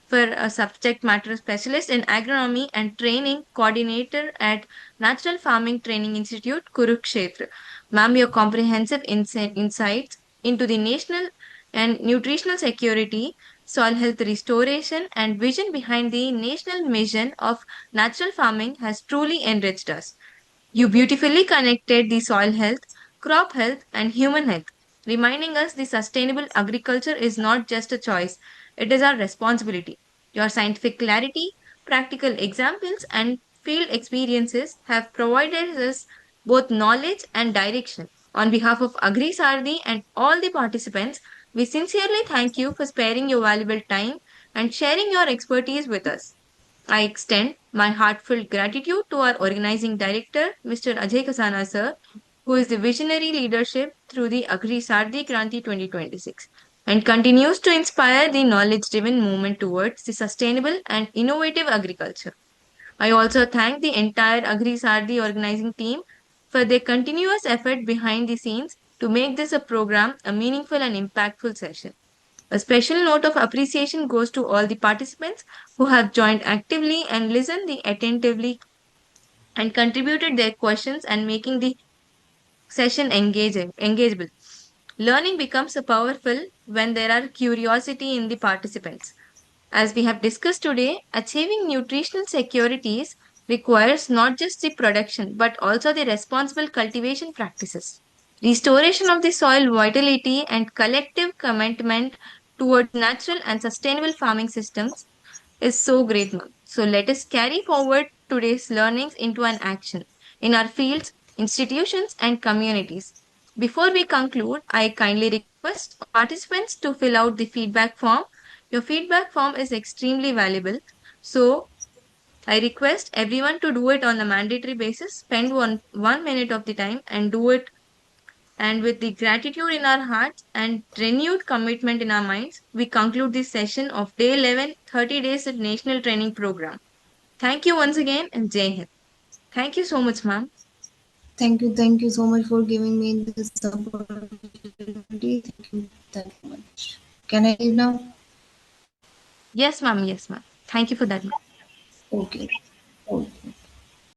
for a subject matter specialist in agronomy and training coordinator at Natural Farming Training Institute, Kurukshetra. Ma'am, your comprehensive insights into the national and nutritional security, soil health restoration, and vision behind the national mission of natural farming has truly enriched us. You beautifully connected the soil health, crop health, and human health, reminding us the sustainable agriculture is not just a choice, it is our responsibility. Your scientific clarity, practical examples, and field experiences have provided us both knowledge and direction. On behalf of Agri Sardi and all the participants, we sincerely thank you for sparing your valuable time and sharing your expertise with us. I extend my heartfelt gratitude to our organizing director, Mr. Ajay Kasana sir, who is the visionary leadership through the Agri Sardi Kranti 2026 and continues to inspire the knowledge-driven movement towards the sustainable and innovative agriculture. I also thank the entire Agri Sardi organizing team for their continuous effort behind the scenes to make this a program a meaningful and impactful session. A special note of appreciation goes to all the participants who have joined actively and listened attentively and contributed their questions and making the session engageable. Learning becomes powerful when there are curiosity in the participants. As we have discussed today, achieving nutritional securities requires not just the production but also the responsible cultivation practices. Restoration of the soil vitality and collective commitment towards natural and sustainable farming systems is so great, ma'am. So let us carry forward today's learnings into an action in our fields, institutions, and communities. Before we conclude, I kindly request participants to fill out the feedback form. Your feedback form is extremely valuable. So I request everyone to do it on a mandatory basis. Spend one minute of the time and do it. And with the gratitude in our hearts and renewed commitment in our minds, we conclude this session of Day 11, 30 Days of National Training Program. Thank you once again and Jai Hind. Thank you so much, ma'am.
Thank you so much for giving me this opportunity. Thank you so much. Can I leave now?
Yes, ma'am. Yes, ma'am. Thank you for that, ma'am.
Okay.